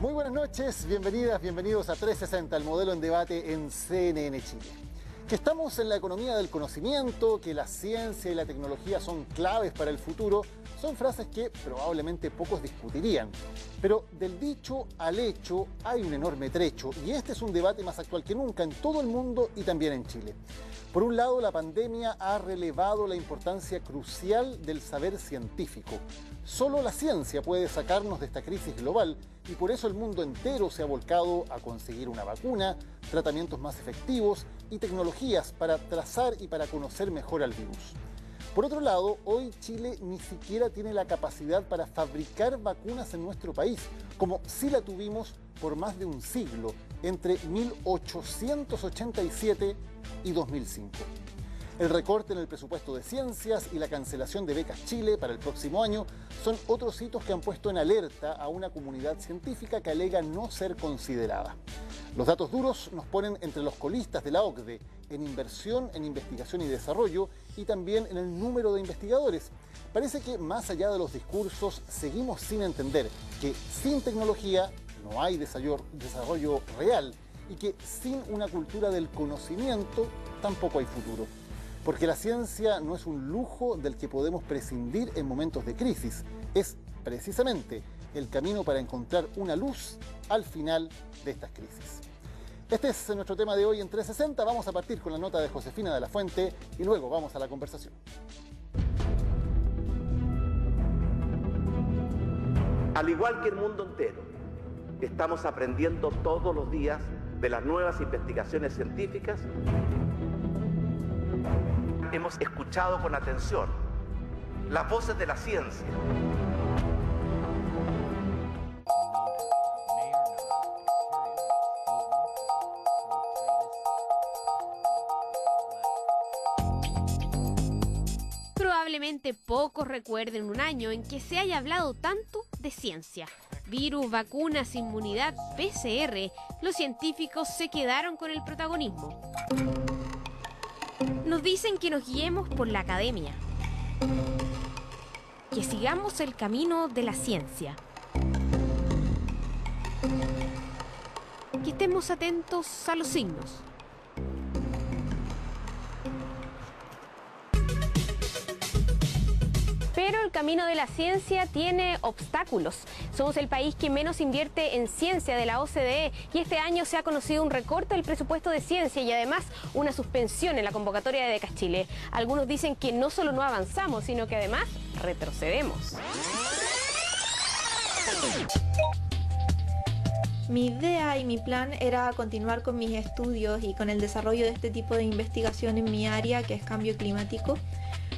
Muy buenas noches, bienvenidas, bienvenidos a 360, el modelo en debate en CNN Chile. Que estamos en la economía del conocimiento, que la ciencia y la tecnología son claves para el futuro, son frases que probablemente pocos discutirían. Pero del dicho al hecho hay un enorme trecho y este es un debate más actual que nunca en todo el mundo y también en Chile. Por un lado, la pandemia ha relevado la importancia crucial del saber científico. Solo la ciencia puede sacarnos de esta crisis global y por eso el mundo entero se ha volcado a conseguir una vacuna, tratamientos más efectivos y tecnologías para trazar y para conocer mejor al virus. Por otro lado, hoy Chile ni siquiera tiene la capacidad para fabricar vacunas en nuestro país, como sí la tuvimos por más de un siglo, entre 1887 y 2005. El recorte en el presupuesto de ciencias y la cancelación de becas Chile para el próximo año son otros hitos que han puesto en alerta a una comunidad científica que alega no ser considerada. Los datos duros nos ponen entre los colistas de la OCDE en inversión, en investigación y desarrollo y también en el número de investigadores. Parece que más allá de los discursos seguimos sin entender que sin tecnología no hay desarrollo real y que sin una cultura del conocimiento tampoco hay futuro. Porque la ciencia no es un lujo del que podemos prescindir en momentos de crisis. Es precisamente el camino para encontrar una luz al final de estas crisis. Este es nuestro tema de hoy en 360. Vamos a partir con la nota de Josefina de la Fuente y luego vamos a la conversación. Al igual que el mundo entero, estamos aprendiendo todos los días de las nuevas investigaciones científicas. Hemos escuchado con atención las voces de la ciencia. Probablemente pocos recuerden un año en que se haya hablado tanto de ciencia. Virus, vacunas, inmunidad, PCR, los científicos se quedaron con el protagonismo. Nos dicen que nos guiemos por la academia, que sigamos el camino de la ciencia, que estemos atentos a los signos. Pero el camino de la ciencia tiene obstáculos. Somos el país que menos invierte en ciencia de la OCDE y este año se ha conocido un recorte del presupuesto de ciencia y además una suspensión en la convocatoria de becas Chile. Algunos dicen que no solo no avanzamos, sino que además retrocedemos. Mi idea y mi plan era continuar con mis estudios y con el desarrollo de este tipo de investigación en mi área, que es cambio climático,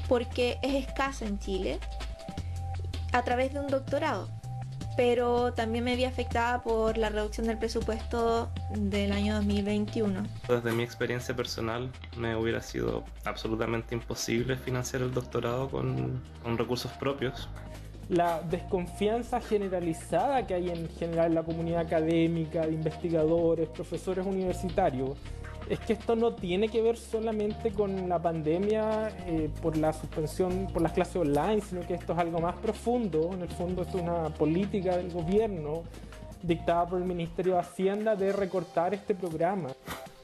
porque es escasa en Chile, a través de un doctorado. Pero también me vi afectada por la reducción del presupuesto del año 2021. Desde mi experiencia personal, me hubiera sido absolutamente imposible financiar el doctorado con recursos propios. La desconfianza generalizada que hay en general en la comunidad académica, de investigadores, profesores universitarios, es que esto no tiene que ver solamente con la pandemia, por la suspensión por las clases online, sino que esto es algo más profundo. En el fondo esto es una política del gobierno dictada por el Ministerio de Hacienda de recortar este programa.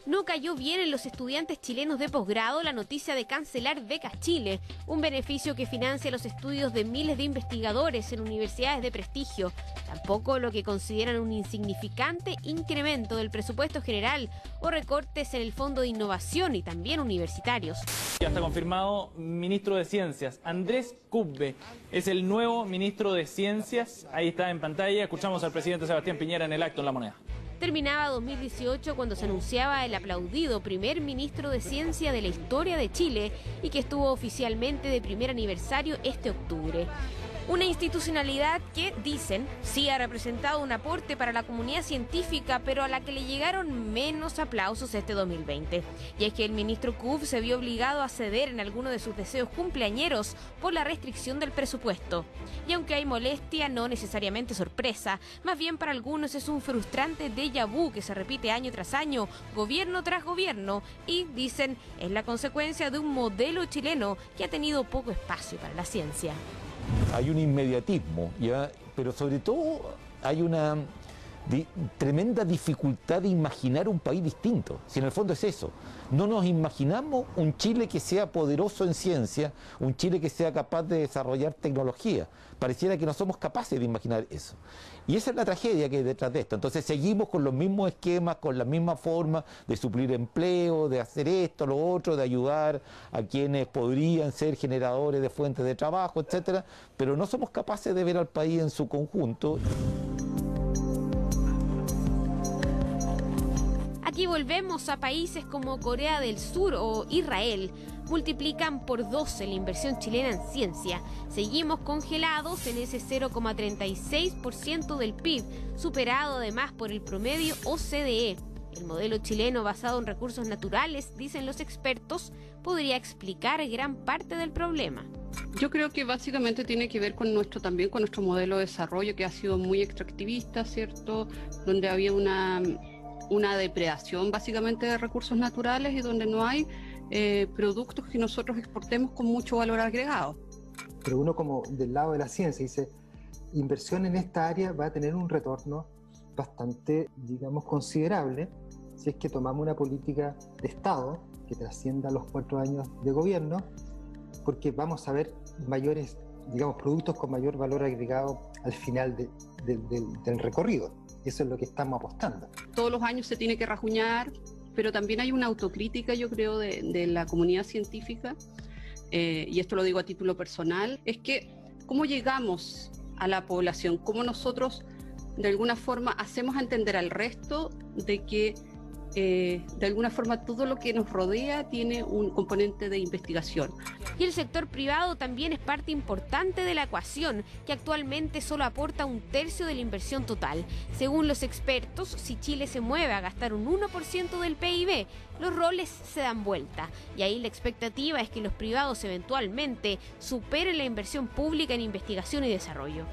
No cayó bien en los estudiantes chilenos de posgrado la noticia de cancelar becas Chile, un beneficio que financia los estudios de miles de investigadores en universidades de prestigio. Tampoco lo que consideran un insignificante incremento del presupuesto general o recortes en el Fondo de Innovación y también universitarios. Ya está confirmado ministro de Ciencias. Andrés Kubbe es el nuevo ministro de Ciencias. Ahí está en pantalla. Escuchamos al presidente Sebastián Piñera en el acto en La Moneda. Terminaba 2018 cuando se anunciaba el aplaudido primer ministro de Ciencia de la historia de Chile y que estuvo oficialmente de primer aniversario este octubre. Una institucionalidad que, dicen, sí ha representado un aporte para la comunidad científica, pero a la que le llegaron menos aplausos este 2020. Y es que el ministro Kubbe se vio obligado a ceder en alguno de sus deseos cumpleañeros por la restricción del presupuesto. Y aunque hay molestia, no necesariamente sorpresa, más bien para algunos es un frustrante déjà vu que se repite año tras año, gobierno tras gobierno, y, dicen, es la consecuencia de un modelo chileno que ha tenido poco espacio para la ciencia. Hay un inmediatismo, ¿ya? Pero sobre todo hay una tremenda dificultad de imaginar un país distinto. Si en el fondo es eso, no nos imaginamos un Chile que sea poderoso en ciencia, un Chile que sea capaz de desarrollar tecnología. Pareciera que no somos capaces de imaginar eso. Y esa es la tragedia que hay detrás de esto. Entonces seguimos con los mismos esquemas, con la misma forma de suplir empleo, de hacer esto, lo otro, de ayudar a quienes podrían ser generadores de fuentes de trabajo, etcétera, pero no somos capaces de ver al país en su conjunto. Aquí volvemos a países como Corea del Sur o Israel. Multiplican por 12 la inversión chilena en ciencia. Seguimos congelados en ese 0,36% del PIB, superado además por el promedio OCDE. El modelo chileno basado en recursos naturales, dicen los expertos, podría explicar gran parte del problema. Yo creo que básicamente tiene que ver con también con nuestro modelo de desarrollo, que ha sido muy extractivista, ¿cierto? Donde había una depredación básicamente de recursos naturales y donde no hay productos que nosotros exportemos con mucho valor agregado. Pero uno, como del lado de la ciencia, dice, inversión en esta área va a tener un retorno bastante, digamos, considerable si es que tomamos una política de Estado que trascienda los 4 años de gobierno, porque vamos a ver mayores, digamos, productos con mayor valor agregado al final del recorrido. Eso es lo que estamos apostando. Todos los años se tiene que rajuñar, pero también hay una autocrítica, yo creo, de la comunidad científica, y esto lo digo a título personal, es que cómo llegamos a la población, cómo nosotros de alguna forma hacemos entender al resto de que de alguna forma todo lo que nos rodea tiene un componente de investigación. Y el sector privado también es parte importante de la ecuación, que actualmente solo aporta 1/3 de la inversión total. Según los expertos, si Chile se mueve a gastar un 1% del PIB, los roles se dan vuelta. Y ahí la expectativa es que los privados eventualmente superen la inversión pública en investigación y desarrollo.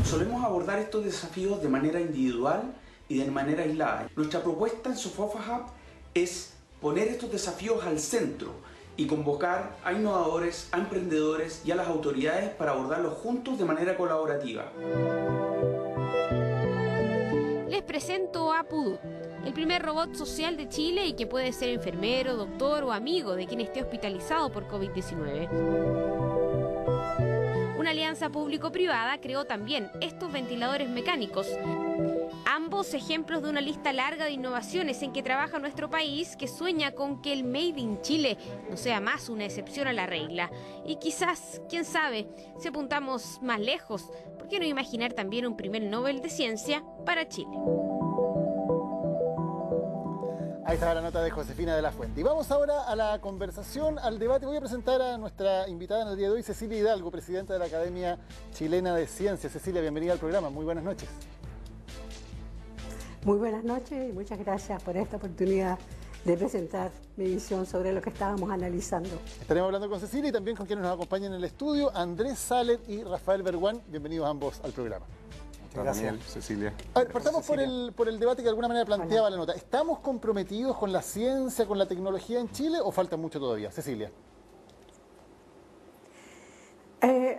Solemos abordar estos desafíos de manera individual y de manera aislada. Nuestra propuesta en Sofofa Hub es poner estos desafíos al centro y convocar a innovadores, a emprendedores y a las autoridades para abordarlos juntos de manera colaborativa. Les presento a Pudut, el primer robot social de Chile y que puede ser enfermero, doctor o amigo de quien esté hospitalizado por COVID-19. Una alianza público-privada creó también estos ventiladores mecánicos. Ambos ejemplos de una lista larga de innovaciones en que trabaja nuestro país, que sueña con que el Made in Chile no sea más una excepción a la regla. Y quizás, quién sabe, si apuntamos más lejos, ¿por qué no imaginar también un primer Nobel de Ciencia para Chile? Ahí estaba la nota de Josefina de la Fuente. Y vamos ahora a la conversación, al debate. Voy a presentar a nuestra invitada en el día de hoy, Cecilia Hidalgo, presidenta de la Academia Chilena de Ciencias. Cecilia, bienvenida al programa. Muy buenas noches. Muy buenas noches y muchas gracias por esta oportunidad de presentar mi visión sobre lo que estábamos analizando. Estaremos hablando con Cecilia y también con quienes nos acompañan en el estudio, Andrés Salet y Rafael Berguán. Bienvenidos ambos al programa. Gracias, Daniel, Cecilia. A ver, partamos por el debate que de alguna manera planteaba la nota. ¿Estamos comprometidos con la ciencia, con la tecnología en Chile o falta mucho todavía? Cecilia.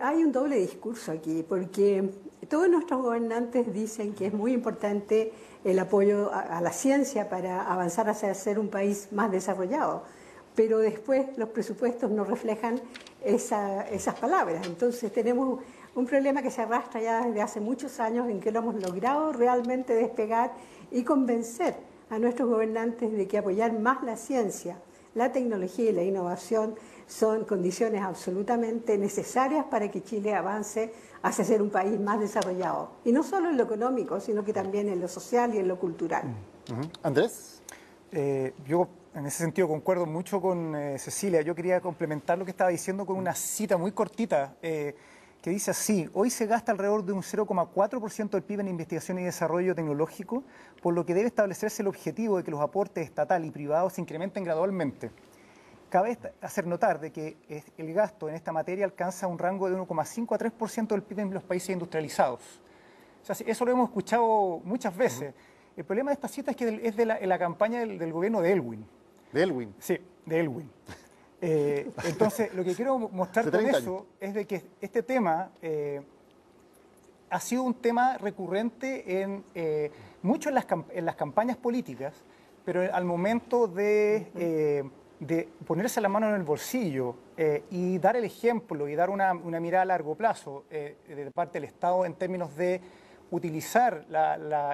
Hay un doble discurso aquí, porque todos nuestros gobernantes dicen que es muy importante el apoyo a la ciencia para avanzar hacia ser un país más desarrollado, pero después los presupuestos no reflejan esas palabras. Entonces tenemos un problema que se arrastra ya desde hace muchos años, en que no hemos logrado realmente despegar y convencer a nuestros gobernantes de que apoyar más la ciencia, la tecnología y la innovación son condiciones absolutamente necesarias para que Chile avance hacia ser un país más desarrollado. Y no solo en lo económico, sino que también en lo social y en lo cultural. Andrés. Yo en ese sentido concuerdo mucho con Cecilia. Yo quería complementar lo que estaba diciendo con una cita muy cortita que dice así: hoy se gasta alrededor de un 0,4% del PIB en investigación y desarrollo tecnológico, por lo que debe establecerse el objetivo de que los aportes estatal y privados se incrementen gradualmente. Cabe hacer notar de que el gasto en esta materia alcanza un rango de 1,5 a 3% del PIB en los países industrializados. O sea, eso lo hemos escuchado muchas veces. El problema de esta cita es que es de la campaña del gobierno de Elwin. ¿De Elwin? Sí, de Elwin. Entonces, lo que quiero mostrar con eso es de que este tema ha sido un tema recurrente mucho en las campañas políticas, pero al momento de ponerse la mano en el bolsillo y dar el ejemplo y dar una mirada a largo plazo de parte del Estado en términos de utilizar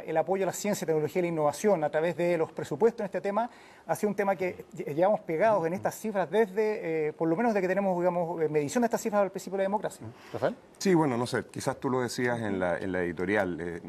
el apoyo a la ciencia, tecnología y la innovación a través de los presupuestos en este tema, ha sido un tema que llevamos pegados en estas cifras desde, por lo menos desde que tenemos, digamos, medición de estas cifras al principio de la democracia. ¿Rafael? Sí, bueno, no sé, quizás tú lo decías en la editorial.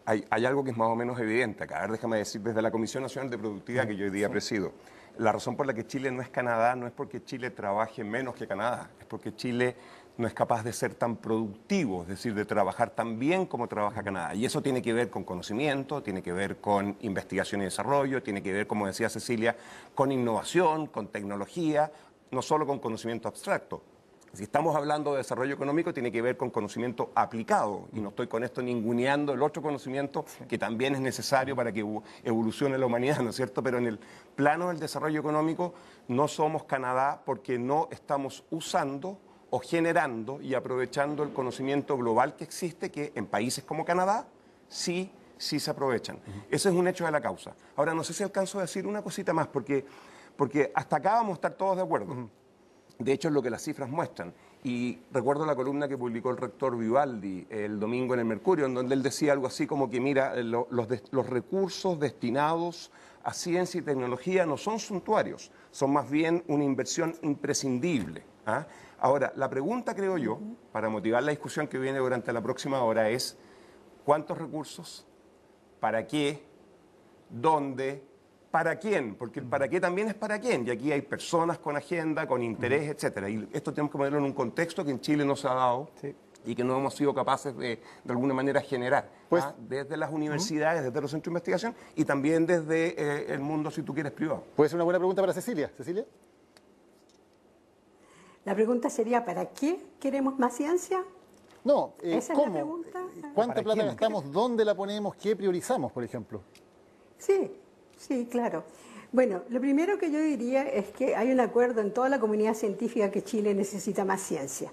Hay algo que es más o menos evidente acá. A ver, déjame decir, desde la Comisión Nacional de Productividad que yo hoy día presido, la razón por la que Chile no es Canadá no es porque Chile trabaje menos que Canadá, es porque Chile no es capaz de ser tan productivo, es decir, de trabajar tan bien como trabaja Canadá. Y eso tiene que ver con conocimiento, tiene que ver con investigación y desarrollo, tiene que ver, como decía Cecilia, con innovación, con tecnología, no solo con conocimiento abstracto. Si estamos hablando de desarrollo económico, tiene que ver con conocimiento aplicado, y no estoy con esto ninguneando el otro conocimiento que también es necesario para que evolucione la humanidad, ¿no es cierto? Pero en el plano del desarrollo económico no somos Canadá porque no estamos usando o generando y aprovechando el conocimiento global que existe, que en países como Canadá sí se aprovechan. Ese es un hecho de la causa. Ahora, no sé si alcanzo a decir una cosita más, porque hasta acá vamos a estar todos de acuerdo. De hecho, es lo que las cifras muestran. Y recuerdo la columna que publicó el rector Vivaldi el domingo en el Mercurio, en donde él decía algo así como que, mira, los recursos destinados a ciencia y tecnología no son suntuarios, son más bien una inversión imprescindible. ¿Ah? Ahora, la pregunta, creo yo, para motivar la discusión que viene durante la próxima hora es, ¿cuántos recursos? ¿Para qué? ¿Dónde? ¿Para quién? Porque el para qué también es para quién, y aquí hay personas con agenda, con interés, etcétera. Y esto tenemos que ponerlo en un contexto que en Chile no se ha dado y que no hemos sido capaces de alguna manera generar, pues, desde las universidades, desde los centros de investigación y también desde el mundo, si tú quieres, privado. Puede ser una buena pregunta para Cecilia. ¿Cecilia? La pregunta sería, ¿para qué queremos más ciencia? No, ¿Esa ¿cómo? es la pregunta? ¿Cuánta plata gastamos? ¿Dónde la ponemos? ¿Qué priorizamos, por ejemplo? Sí, claro. Bueno, lo primero que yo diría es que hay un acuerdo en toda la comunidad científica que Chile necesita más ciencia.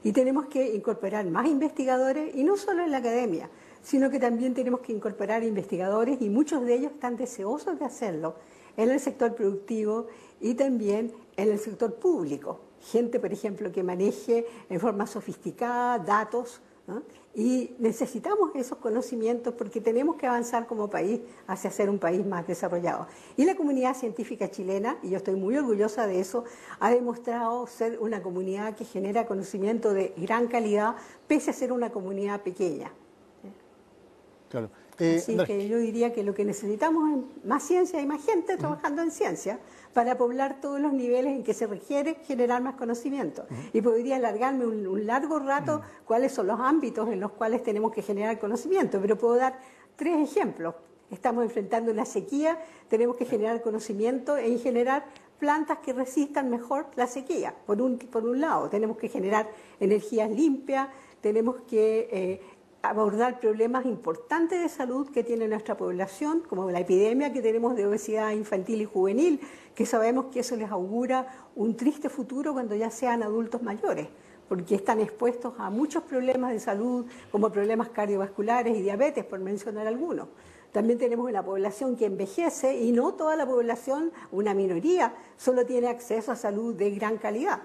Y tenemos que incorporar más investigadores, y no solo en la academia, sino que también tenemos que incorporar investigadores, y muchos de ellos están deseosos de hacerlo, en el sector productivo y también en el sector público. Gente, por ejemplo, que maneje en forma sofisticada datos, ¿no? Y necesitamos esos conocimientos porque tenemos que avanzar como país hacia ser un país más desarrollado. Y la comunidad científica chilena, y yo estoy muy orgullosa de eso, ha demostrado ser una comunidad que genera conocimiento de gran calidad, pese a ser una comunidad pequeña. Claro. Así que yo diría que lo que necesitamos es más ciencia y más gente trabajando en ciencia para poblar todos los niveles en que se requiere generar más conocimiento. Y podría alargarme un largo rato cuáles son los ámbitos en los cuales tenemos que generar conocimiento, pero puedo dar 3 ejemplos. Estamos enfrentando una sequía, tenemos que generar conocimiento en generar plantas que resistan mejor la sequía. Por un lado, tenemos que generar energías limpias, tenemos que abordar problemas importantes de salud que tiene nuestra población, como la epidemia que tenemos de obesidad infantil y juvenil, que sabemos que eso les augura un triste futuro cuando ya sean adultos mayores, porque están expuestos a muchos problemas de salud, como problemas cardiovasculares y diabetes, por mencionar algunos. También tenemos una población que envejece y no toda la población, una minoría, solo tiene acceso a salud de gran calidad.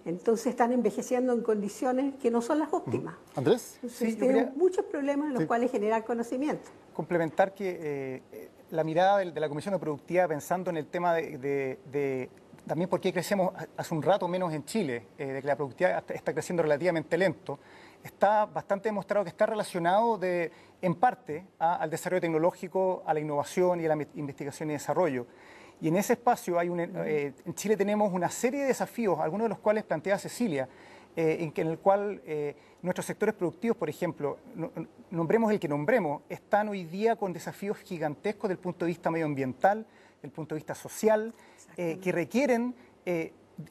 Entonces están envejeciendo en condiciones que no son las óptimas. ¿Andrés? Entonces tenemos muchos problemas en los cuales generar conocimiento. Complementar que la mirada de la Comisión de Productividad, pensando en el tema de también por qué crecemos hace un rato menos en Chile, de que la productividad está creciendo relativamente lento, está bastante demostrado que está relacionado en parte al desarrollo tecnológico, a la innovación y a la investigación y desarrollo. Y en ese espacio en Chile tenemos una serie de desafíos, algunos de los cuales plantea Cecilia, en el cual nuestros sectores productivos, por ejemplo, nombremos el que nombremos, están hoy día con desafíos gigantescos desde el punto de vista medioambiental, desde el punto de vista social, que requieren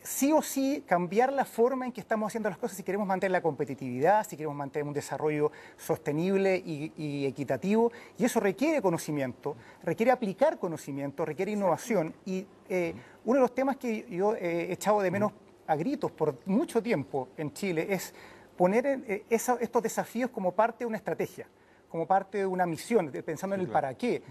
sí o sí cambiar la forma en que estamos haciendo las cosas si queremos mantener la competitividad, si queremos mantener un desarrollo sostenible y equitativo, y eso requiere conocimiento, requiere aplicar conocimiento, requiere innovación, y uno de los temas que yo he echado de menos a gritos por mucho tiempo en Chile es poner estos desafíos como parte de una estrategia, como parte de una misión, pensando en el para qué,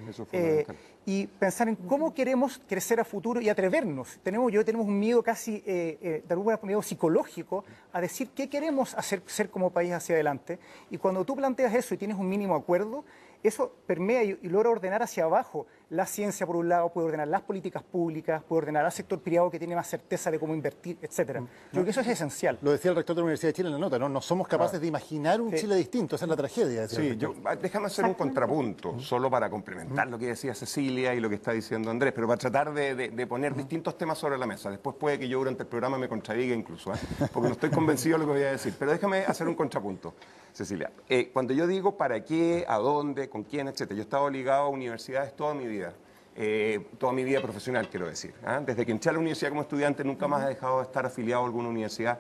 y pensar en cómo queremos crecer a futuro y atrevernos. Tenemos un miedo casi, de algún modo psicológico, a decir qué queremos ser como país hacia adelante, y cuando tú planteas eso y tienes un mínimo acuerdo, eso permea y logra ordenar hacia abajo la ciencia por un lado, puede ordenar las políticas públicas, puede ordenar al sector privado que tiene más certeza de cómo invertir, etcétera. Yo creo que eso es esencial. Lo decía el rector de la Universidad de Chile en la nota, ¿no? No somos capaces de imaginar un Chile distinto, esa es la tragedia. Sí, déjame hacer un contrapunto, solo para complementar lo que decía Cecilia y lo que está diciendo Andrés, pero para tratar de poner distintos temas sobre la mesa. Después puede que yo durante el programa me contradiga incluso, porque no estoy convencido de lo que voy a decir. Pero déjame hacer un contrapunto, Cecilia. Cuando yo digo para qué, a dónde, con quién, etcétera, yo he estado ligado a universidades toda mi vida profesional, quiero decir. Desde que entré a la universidad como estudiante nunca más he dejado de estar afiliado a alguna universidad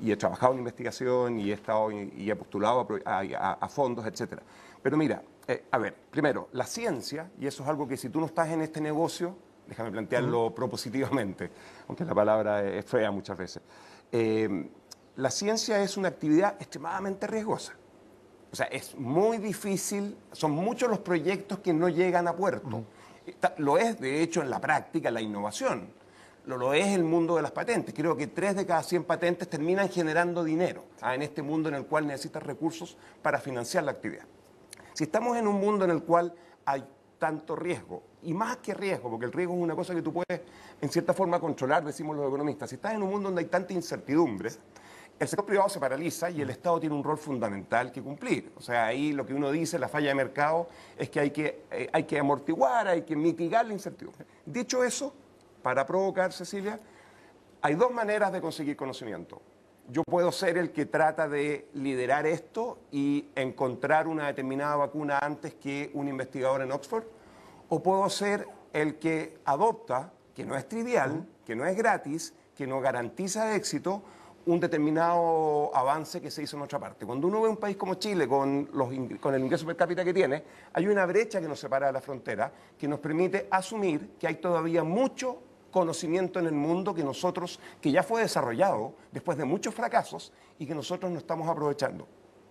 y he trabajado en investigación y he postulado a fondos, etcétera. Pero mira, a ver, primero, la ciencia, y eso es algo que si tú no estás en este negocio, déjame plantearlo propositivamente, aunque la palabra es fea muchas veces, la ciencia es una actividad extremadamente riesgosa. O sea, es muy difícil, son muchos los proyectos que no llegan a puerto. Lo es, de hecho, en la práctica, la innovación. Lo es el mundo de las patentes. Creo que 3 de cada 100 patentes terminan generando dinero en este mundo en el cual necesitas recursos para financiar la actividad. Si estamos en un mundo en el cual hay tanto riesgo, y más que riesgo, porque el riesgo es una cosa que tú puedes, en cierta forma, controlar, decimos los economistas. Si estás en un mundo donde hay tanta incertidumbre, el sector privado se paraliza y el Estado tiene un rol fundamental que cumplir. O sea, ahí lo que uno dice, la falla de mercado, es que hay que amortiguar, hay que mitigar la incertidumbre. Dicho eso, para provocar, Cecilia, hay 2 maneras de conseguir conocimiento. Yo puedo ser el que trata de liderar esto y encontrar una determinada vacuna antes que un investigador en Oxford, o puedo ser el que adopta, que no es trivial, que no es gratis, que no garantiza éxito, un determinado avance que se hizo en otra parte. Cuando uno ve un país como Chile, con el ingreso per cápita que tiene, hay una brecha que nos separa de la frontera, que nos permite asumir que hay todavía mucho conocimiento en el mundo que ya fue desarrollado después de muchos fracasos y que nosotros no estamos aprovechando.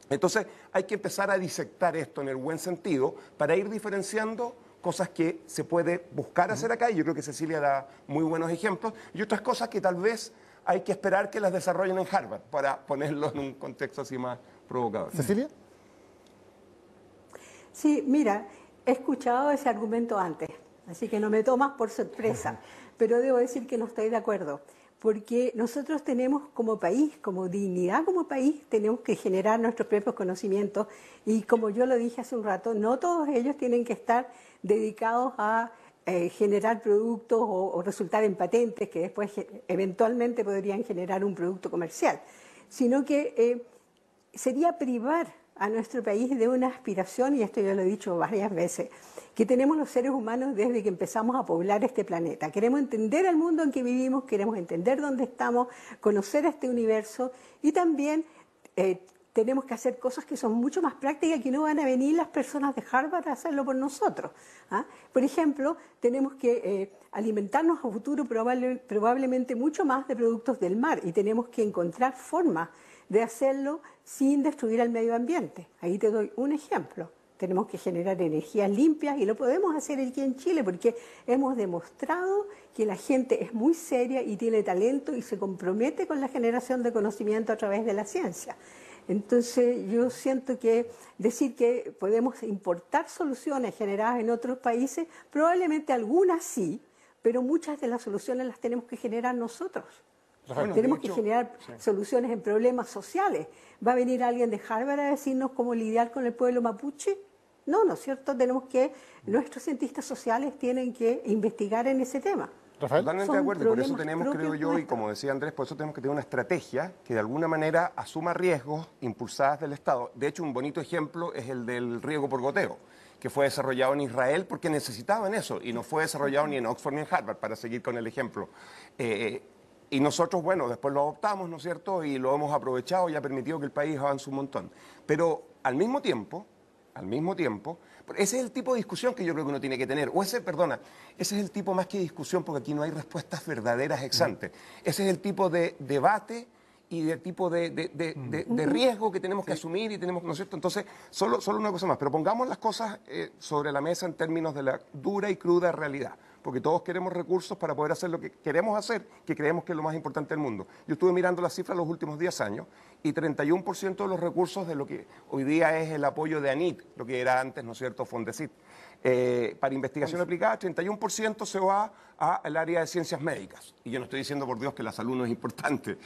Entonces hay que empezar a disectar esto en el buen sentido para ir diferenciando cosas que se puede buscar hacer acá, y yo creo que Cecilia da muy buenos ejemplos, y otras cosas que tal vez hay que esperar que las desarrollen en Harvard, para ponerlo en un contexto así más provocador. ¿Cecilia? Sí, mira, he escuchado ese argumento antes, así que no me tomas por sorpresa, pero debo decir que no estoy de acuerdo, porque nosotros tenemos como país, como dignidad como país, tenemos que generar nuestros propios conocimientos, y como yo lo dije hace un rato, no todos ellos tienen que estar dedicados a generar productos o resultar en patentes que después eventualmente podrían generar un producto comercial, sino que sería privar a nuestro país de una aspiración, y esto yo lo he dicho varias veces, que tenemos los seres humanos desde que empezamos a poblar este planeta. Queremos entender el mundo en que vivimos, queremos entender dónde estamos, conocer este universo, y también tenemos que hacer cosas que son mucho más prácticas, que no van a venir las personas de Harvard a hacerlo por nosotros. Por ejemplo, tenemos que alimentarnos a futuro probablemente mucho más de productos del mar, y tenemos que encontrar formas de hacerlo sin destruir al medio ambiente. Ahí te doy un ejemplo. Tenemos que generar energías limpias, y lo podemos hacer aquí en Chile porque hemos demostrado que la gente es muy seria y tiene talento y se compromete con la generación de conocimiento a través de la ciencia. Entonces yo siento que decir que podemos importar soluciones generadas en otros países, probablemente algunas sí, pero muchas de las soluciones las tenemos que generar nosotros. Bueno, tenemos que generar soluciones en problemas sociales. ¿Va a venir alguien de Harvard a decirnos cómo lidiar con el pueblo mapuche? No, ¿no es cierto? Nuestros cientistas sociales tienen que investigar en ese tema. Rafael, totalmente de acuerdo, y por eso tenemos, creo yo, y como decía Andrés, por eso tenemos que tener una estrategia que de alguna manera asuma riesgos impulsadas del Estado. De hecho, un bonito ejemplo es el del riego por goteo, que fue desarrollado en Israel porque necesitaban eso, y no fue desarrollado ni en Oxford ni en Harvard, para seguir con el ejemplo. Y nosotros, bueno, después lo adoptamos, ¿no es cierto?, y lo hemos aprovechado y ha permitido que el país avance un montón. Pero al mismo tiempo, ese es el tipo de discusión que yo creo que uno tiene que tener. Ese es el tipo, más que discusión, porque aquí no hay respuestas verdaderas ex ante. Ese es el tipo de debate y de tipo de riesgo que tenemos que asumir y tenemos, ¿no es cierto? Entonces, solo una cosa más, pero pongamos las cosas sobre la mesa en términos de la dura y cruda realidad, porque todos queremos recursos para poder hacer lo que queremos hacer, que creemos que es lo más importante del mundo. Yo estuve mirando las cifras los últimos 10 años y 31% de los recursos de lo que hoy día es el apoyo de ANIT, lo que era antes, ¿no es cierto?, Fondesit, para investigación aplicada, 31% se va al área de ciencias médicas. Y yo no estoy diciendo, por Dios, que la salud no es importante,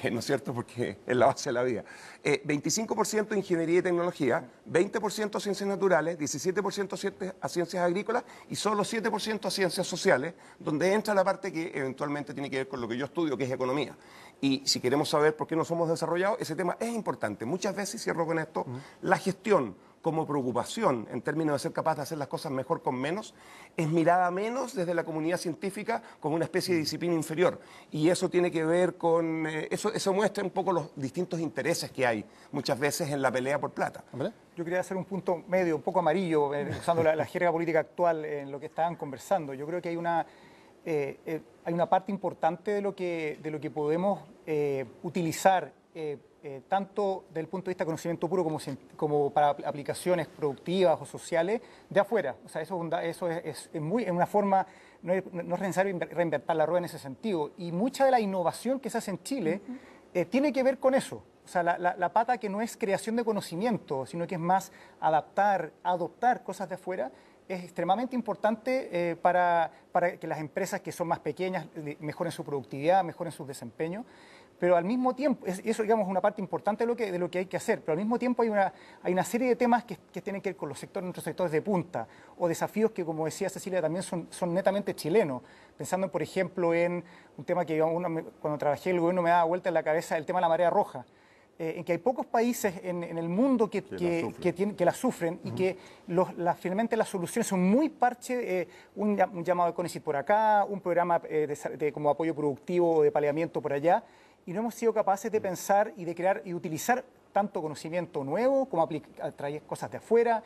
¿no es cierto?, porque es la base de la vida. 25% ingeniería y tecnología, 20% a ciencias naturales, 17% a ciencias agrícolas y solo 7% a ciencias sociales, donde entra la parte que eventualmente tiene que ver con lo que yo estudio, que es economía. Y si queremos saber por qué no somos desarrollados, ese tema es importante. Muchas veces, cierro con esto, la gestión como preocupación en términos de ser capaz de hacer las cosas mejor con menos, es mirada menos desde la comunidad científica como una especie de disciplina inferior. Y eso tiene que ver con... eso muestra un poco los distintos intereses que hay muchas veces en la pelea por plata. Yo quería hacer un punto medio, un poco amarillo, usando la jerga política actual en lo que estaban conversando. Yo creo que hay una parte importante de lo que podemos utilizar tanto desde el punto de vista de conocimiento puro como para aplicaciones productivas o sociales de afuera. O sea, eso es una forma, no es necesario reinventar la rueda en ese sentido. Y mucha de la innovación que se hace en Chile tiene que ver con eso. O sea, la pata que no es creación de conocimiento, sino que es más adoptar cosas de afuera, es extremadamente importante para que las empresas que son más pequeñas mejoren su productividad, mejoren su desempeño. Pero al mismo tiempo, eso digamos es una parte importante de lo que hay que hacer, pero al mismo tiempo hay una serie de temas que tienen que ver con nuestros sectores de punta, o desafíos que, como decía Cecilia, también son netamente chilenos. Pensando, por ejemplo, en un tema que cuando trabajé en el gobierno me daba vuelta en la cabeza, el tema de la marea roja. En que hay pocos países en el mundo que la sufren y que finalmente las soluciones son muy parche, un llamado de CONICET por acá, un programa como apoyo productivo o de paliamiento por allá, y no hemos sido capaces de pensar y de crear y utilizar tanto conocimiento nuevo como traer cosas de afuera,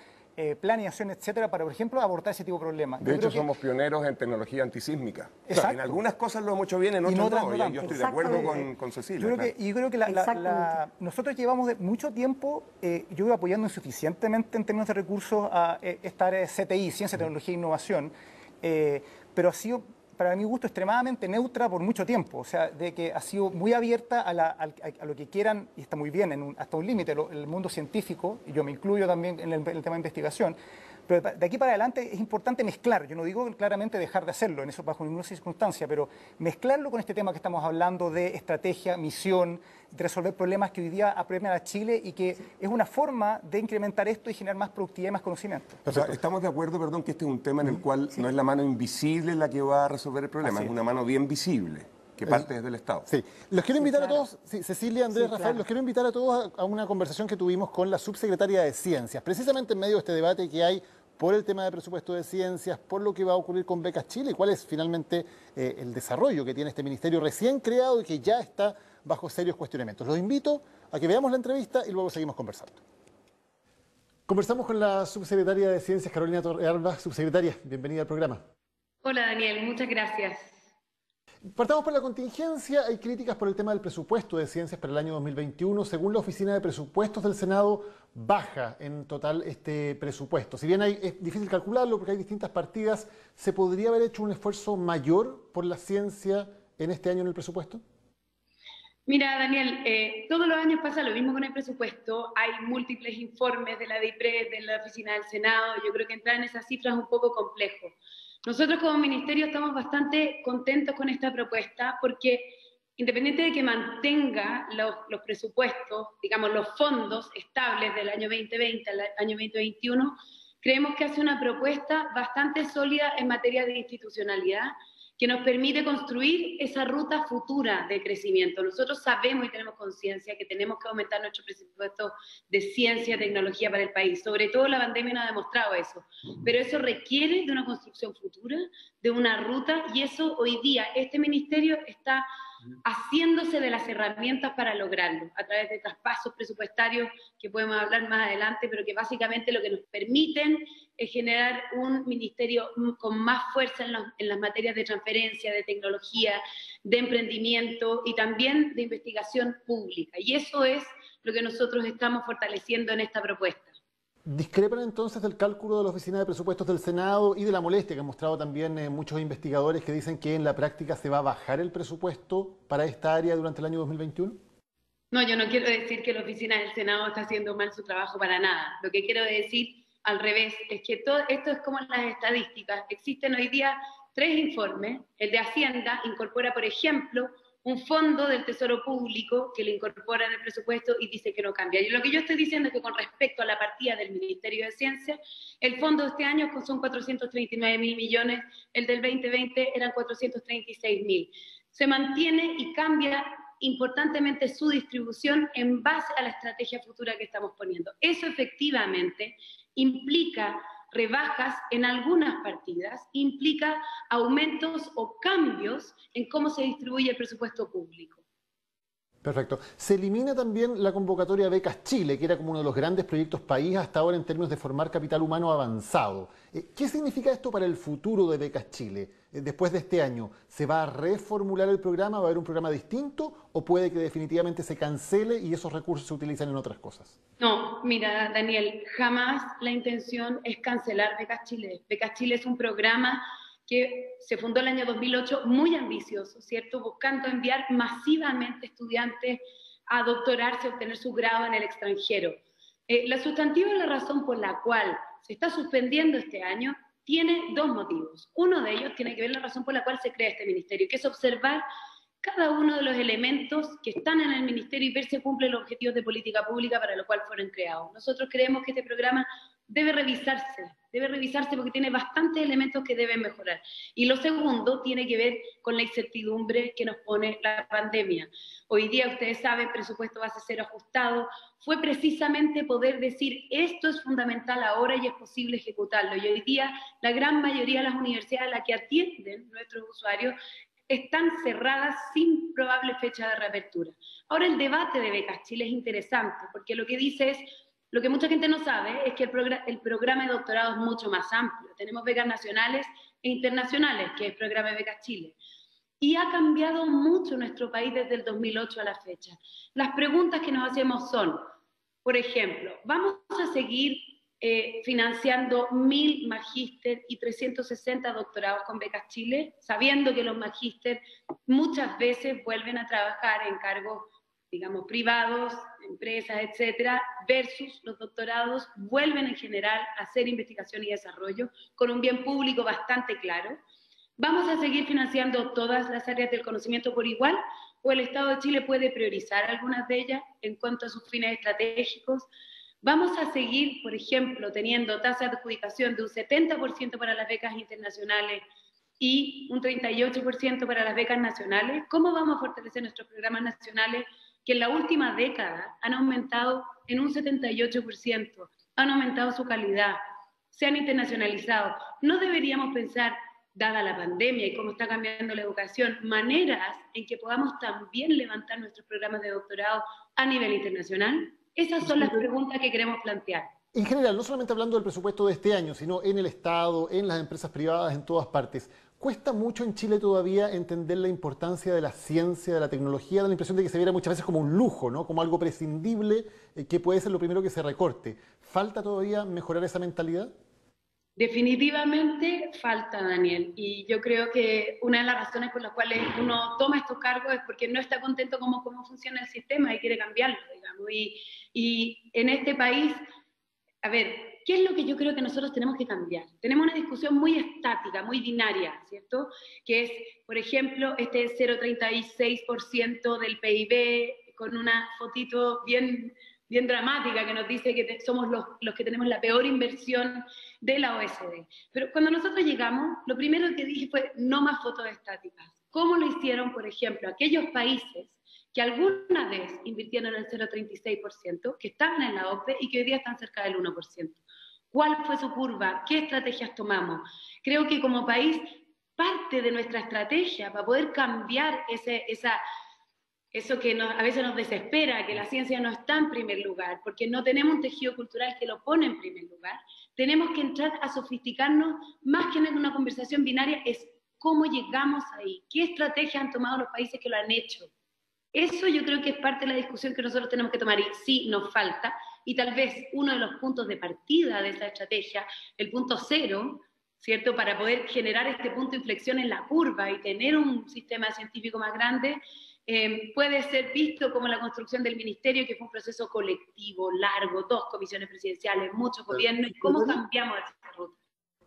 planeación, etcétera, para, por ejemplo, abordar ese tipo de problemas. De hecho, somos pioneros en tecnología antisísmica. O sea, en algunas cosas lo hemos hecho bien, en otras no. Yo estoy de acuerdo con Cecilia. Yo creo que nosotros llevamos mucho tiempo, yo voy apoyando insuficientemente en términos de recursos a esta área de CTI, Ciencia, Tecnología e Innovación, pero ha sido, para mi gusto, extremadamente neutra por mucho tiempo. O sea, de que ha sido muy abierta a lo que quieran, y está muy bien, hasta un límite, el mundo científico, y yo me incluyo también en el tema de investigación, pero de aquí para adelante es importante mezclar. Yo no digo claramente dejar de hacerlo, en eso bajo ninguna circunstancia, pero mezclarlo con este tema que estamos hablando de estrategia, misión, de resolver problemas que hoy día apremian a Chile y que es una forma de incrementar esto y generar más productividad y más conocimiento. O sea, estamos de acuerdo, perdón, que este es un tema en el cual no es la mano invisible la que va a resolver el problema, es una mano bien visible, que parte desde el Estado. Sí. Los quiero invitar a todos, Cecilia, Andrés, Rafael, los quiero invitar a todos a una conversación que tuvimos con la subsecretaria de Ciencias, precisamente en medio de este debate que hay por el tema de presupuesto de ciencias, por lo que va a ocurrir con Becas Chile y cuál es finalmente el desarrollo que tiene este ministerio recién creado y que ya está bajo serios cuestionamientos. Los invito a que veamos la entrevista y luego seguimos conversando. Conversamos con la subsecretaria de Ciencias, Carolina Torrealba. Subsecretaria, bienvenida al programa. Hola Daniel, muchas gracias. Partamos por la contingencia. Hay críticas por el tema del presupuesto de ciencias para el año 2021. Según la Oficina de Presupuestos del Senado, baja en total este presupuesto. Si bien es difícil calcularlo porque hay distintas partidas, ¿se podría haber hecho un esfuerzo mayor por la ciencia en este año en el presupuesto? Mira, Daniel, todos los años pasa lo mismo con el presupuesto. Hay múltiples informes de la DIPRES, de la Oficina del Senado. Yo creo que entrar en esas cifras es un poco complejo. Nosotros como ministerio estamos bastante contentos con esta propuesta porque independiente de que mantenga los presupuestos, digamos los fondos estables del año 2020 al año 2021, creemos que hace una propuesta bastante sólida en materia de institucionalidad que nos permite construir esa ruta futura de crecimiento. Nosotros sabemos y tenemos conciencia que tenemos que aumentar nuestro presupuesto de ciencia y tecnología para el país. Sobre todo la pandemia nos ha demostrado eso. Pero eso requiere de una construcción futura, de una ruta, y eso hoy día este ministerio está haciéndose de las herramientas para lograrlo, a través de traspasos presupuestarios que podemos hablar más adelante, pero que básicamente lo que nos permiten es generar un ministerio con más fuerza en las materias de transferencia, de tecnología, de emprendimiento y también de investigación pública. Y eso es lo que nosotros estamos fortaleciendo en esta propuesta. ¿Discrepan entonces del cálculo de la Oficina de Presupuestos del Senado y de la molestia que han mostrado también muchos investigadores que dicen que en la práctica se va a bajar el presupuesto para esta área durante el año 2021? No, yo no quiero decir que la Oficina del Senado está haciendo mal su trabajo para nada. Lo que quiero decir, al revés, es que todo esto es como las estadísticas. Existen hoy día 3 informes. El de Hacienda incorpora, por ejemplo, un fondo del Tesoro Público que lo incorpora en el presupuesto y dice que no cambia. Y lo que yo estoy diciendo es que con respecto a la partida del Ministerio de Ciencia, el fondo de este año son 439.000 millones, el del 2020 eran 436.000. Se mantiene y cambia importantemente su distribución en base a la estrategia futura que estamos poniendo. Eso efectivamente implica rebajas en algunas partidas, implica aumentos o cambios en cómo se distribuye el presupuesto público. Perfecto. Se elimina también la convocatoria de Becas Chile, que era como uno de los grandes proyectos país hasta ahora en términos de formar capital humano avanzado. ¿Qué significa esto para el futuro de Becas Chile? Después de este año, ¿se va a reformular el programa? ¿Va a haber un programa distinto? ¿O puede que definitivamente se cancele y esos recursos se utilicen en otras cosas? No, mira, Daniel, jamás la intención es cancelar Becas Chile. Becas Chile es un programa que se fundó el año 2008, muy ambicioso, ¿cierto? Buscando enviar masivamente estudiantes a doctorarse, a obtener su grado en el extranjero. La sustantiva y la razón por la cual se está suspendiendo este año tiene 2 motivos. Uno de ellos tiene que ver la razón por la cual se crea este ministerio, que es observar cada uno de los elementos que están en el ministerio y ver si cumplen los objetivos de política pública para los cuales fueron creados. Nosotros creemos que este programa debe revisarse porque tiene bastantes elementos que deben mejorar. Y lo segundo tiene que ver con la incertidumbre que nos pone la pandemia. Hoy día, ustedes saben, el presupuesto base cero ajustado fue precisamente poder decir esto es fundamental ahora y es posible ejecutarlo. Y hoy día la gran mayoría de las universidades a las que atienden nuestros usuarios están cerradas sin probable fecha de reapertura. Ahora el debate de Becas Chile es interesante porque lo que dice es, lo que mucha gente no sabe es que el programa de doctorado es mucho más amplio. Tenemos becas nacionales e internacionales, que es el programa de Becas Chile. Y ha cambiado mucho nuestro país desde el 2008 a la fecha. Las preguntas que nos hacemos son, por ejemplo, ¿vamos a seguir financiando 1.000 magíster y 360 doctorados con Becas Chile, sabiendo que los magíster muchas veces vuelven a trabajar en cargos, digamos, privados, empresas, etcétera, versus los doctorados vuelven en general a hacer investigación y desarrollo con un bien público bastante claro? ¿Vamos a seguir financiando todas las áreas del conocimiento por igual? ¿O el Estado de Chile puede priorizar algunas de ellas en cuanto a sus fines estratégicos? ¿Vamos a seguir, por ejemplo, teniendo tasas de adjudicación de un 70% para las becas internacionales y un 38% para las becas nacionales? ¿Cómo vamos a fortalecer nuestros programas nacionales que en la última década han aumentado en un 78%, han aumentado su calidad, se han internacionalizado? ¿No deberíamos pensar, dada la pandemia y cómo está cambiando la educación, maneras en que podamos también levantar nuestros programas de doctorado a nivel internacional? Esas son las preguntas que queremos plantear. En general, no solamente hablando del presupuesto de este año, sino en el Estado, en las empresas privadas, en todas partes. ¿Cuesta mucho en Chile todavía entender la importancia de la ciencia, de la tecnología? Da la impresión de que se viera muchas veces como un lujo, ¿no? Como algo prescindible, que puede ser lo primero que se recorte. ¿Falta todavía mejorar esa mentalidad? Definitivamente falta, Daniel, y yo creo que una de las razones por las cuales uno toma estos cargos es porque no está contento con cómo funciona el sistema y quiere cambiarlo, digamos. Y en este país, a ver, ¿qué es lo que yo creo que nosotros tenemos que cambiar? Tenemos una discusión muy estática, muy binaria, ¿cierto? Que es, por ejemplo, este 0,36% del PIB con una fotito bien dramática que nos dice que somos los que tenemos la peor inversión de la OECD. Pero cuando nosotros llegamos, lo primero que dije fue no más fotos estáticas. ¿Cómo lo hicieron, por ejemplo, aquellos países que alguna vez invirtieron el 0,36%, que estaban en la OCDE y que hoy día están cerca del 1%? ¿Cuál fue su curva? ¿Qué estrategias tomamos? Creo que como país parte de nuestra estrategia para poder cambiar eso que a veces nos desespera, que la ciencia no está en primer lugar, porque no tenemos un tejido cultural que lo pone en primer lugar. Tenemos que entrar a sofisticarnos, más que en una conversación binaria, es cómo llegamos ahí, qué estrategias han tomado los países que lo han hecho. Eso yo creo que es parte de la discusión que nosotros tenemos que tomar, y sí nos falta, y tal vez uno de los puntos de partida de esa estrategia, el punto cero, ¿cierto? Para poder generar este punto de inflexión en la curva y tener un sistema científico más grande, puede ser visto como la construcción del ministerio, que fue un proceso colectivo, largo, 2 comisiones presidenciales, muchos gobiernos, y cómo cambiamos esa ruta.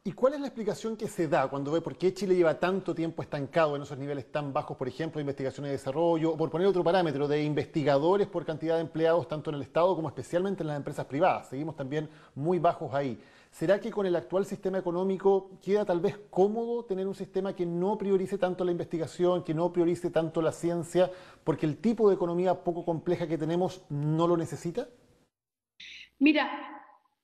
¿Y cuál es la explicación que se da cuando ve por qué Chile lleva tanto tiempo estancado en esos niveles tan bajos, por ejemplo, de investigación y desarrollo, o por poner otro parámetro, de investigadores por cantidad de empleados, tanto en el Estado como especialmente en las empresas privadas? Seguimos también muy bajos ahí. ¿Será que con el actual sistema económico queda tal vez cómodo tener un sistema que no priorice tanto la investigación, que no priorice tanto la ciencia, porque el tipo de economía poco compleja que tenemos no lo necesita? Mira,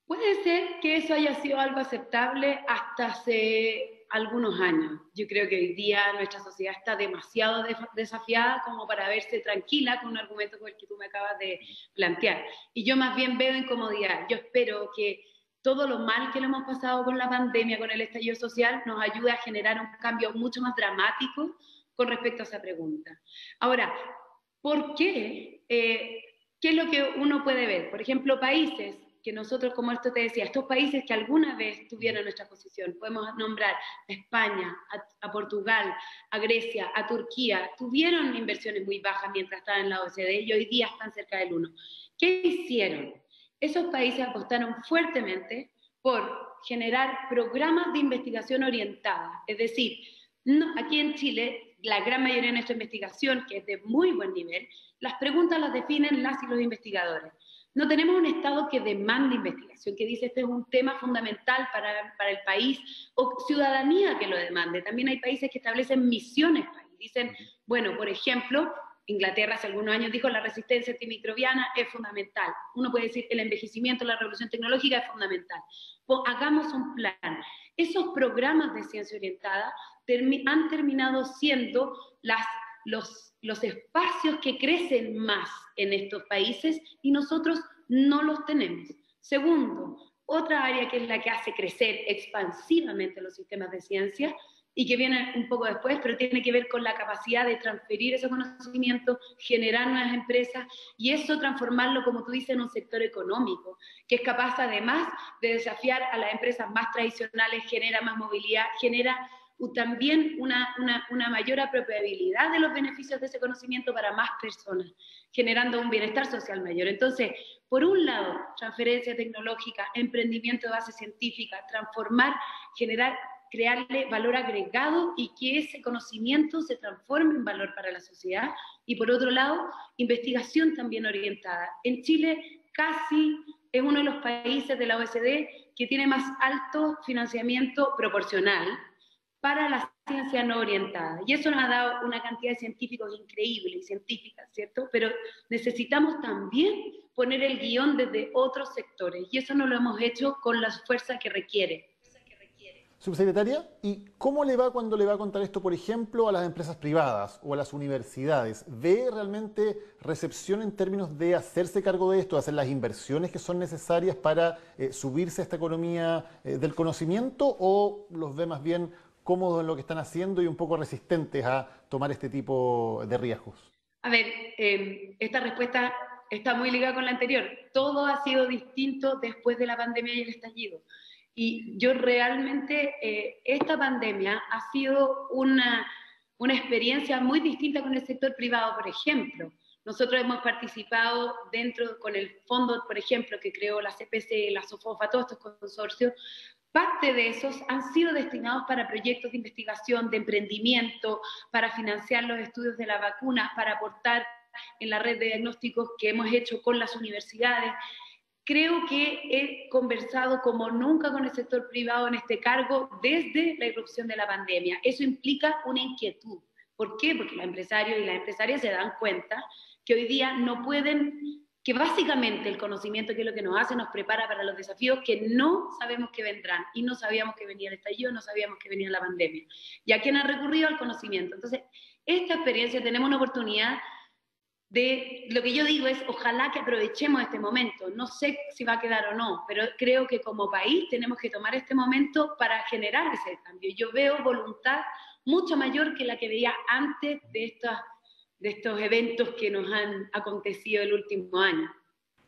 puede ser que eso haya sido algo aceptable hasta hace algunos años. Yo creo que hoy día nuestra sociedad está demasiado desafiada como para verse tranquila con un argumento como el que tú me acabas de plantear. Y yo más bien veo incomodidad. Yo espero que todo lo mal que lo hemos pasado con la pandemia, con el estallido social, nos ayude a generar un cambio mucho más dramático con respecto a esa pregunta. Ahora, ¿por qué? ¿Qué es lo que uno puede ver? Por ejemplo, países que nosotros, como esto te decía, estos países que alguna vez tuvieron nuestra posición, podemos nombrar a España, a Portugal, a Grecia, a Turquía, tuvieron inversiones muy bajas mientras estaban en la OECD y hoy día están cerca del 1. ¿Qué hicieron? Esos países apostaron fuertemente por generar programas de investigación orientada. Es decir, aquí en Chile, la gran mayoría de nuestra investigación, que es de muy buen nivel, las preguntas las definen las y los investigadores. No tenemos un Estado que demande investigación, que dice este es un tema fundamental para el país, o ciudadanía que lo demande. También hay países que establecen misiones país. Dicen, bueno, por ejemplo, Inglaterra hace algunos años dijo la resistencia antimicrobiana es fundamental. Uno puede decir el envejecimiento, la revolución tecnológica es fundamental. Pues hagamos un plan. Esos programas de ciencia orientada han terminado siendo los espacios que crecen más en estos países y nosotros no los tenemos. Segundo, otra área que es la que hace crecer expansivamente los sistemas de ciencia y que viene un poco después, pero tiene que ver con la capacidad de transferir ese conocimiento, generar nuevas empresas y eso transformarlo, como tú dices, en un sector económico, que es capaz además de desafiar a las empresas más tradicionales, genera más movilidad, genera también una mayor apropiabilidad de los beneficios de ese conocimiento para más personas, generando un bienestar social mayor. Entonces, por un lado, transferencia tecnológica, emprendimiento de base científica, transformar, generar, crearle valor agregado y que ese conocimiento se transforme en valor para la sociedad. Y por otro lado, investigación también orientada. En Chile casi es uno de los países de la OECD que tiene más alto financiamiento proporcional para la ciencia no orientada. Y eso nos ha dado una cantidad de científicos increíble y científicas, ¿cierto? Pero necesitamos también poner el guión desde otros sectores y eso no lo hemos hecho con la fuerza que requiere. Subsecretaria, ¿y cómo le va cuando le va a contar esto, por ejemplo, a las empresas privadas o a las universidades? ¿Ve realmente recepción en términos de hacerse cargo de esto, de hacer las inversiones que son necesarias para subirse a esta economía del conocimiento o los ve más bien cómodos en lo que están haciendo y un poco resistentes a tomar este tipo de riesgos? A ver, esta respuesta está muy ligada con la anterior. Todo ha sido distinto después de la pandemia y el estallido. Y yo realmente, esta pandemia ha sido una experiencia muy distinta con el sector privado, por ejemplo. Nosotros hemos participado con el fondo, por ejemplo, que creó la CPC, la SOFOFA, todos estos consorcios. Parte de esos han sido destinados para proyectos de investigación, de emprendimiento, para financiar los estudios de la vacuna, para aportar en la red de diagnósticos que hemos hecho con las universidades. Creo que he conversado como nunca con el sector privado en este cargo desde la irrupción de la pandemia. Eso implica una inquietud. ¿Por qué? Porque los empresarios y las empresarias se dan cuenta que hoy día no pueden que básicamente el conocimiento, que es lo que nos hace, nos prepara para los desafíos que no sabemos que vendrán, y no sabíamos que venía el estallido, no sabíamos que venía la pandemia. ¿Y a quién ha recurrido? Al conocimiento. Entonces, esta experiencia, tenemos una oportunidad de, lo que yo digo es, ojalá que aprovechemos este momento. No sé si va a quedar o no, pero creo que como país tenemos que tomar este momento para generar ese cambio. Yo veo voluntad mucho mayor que la que veía antes de estos eventos que nos han acontecido el último año.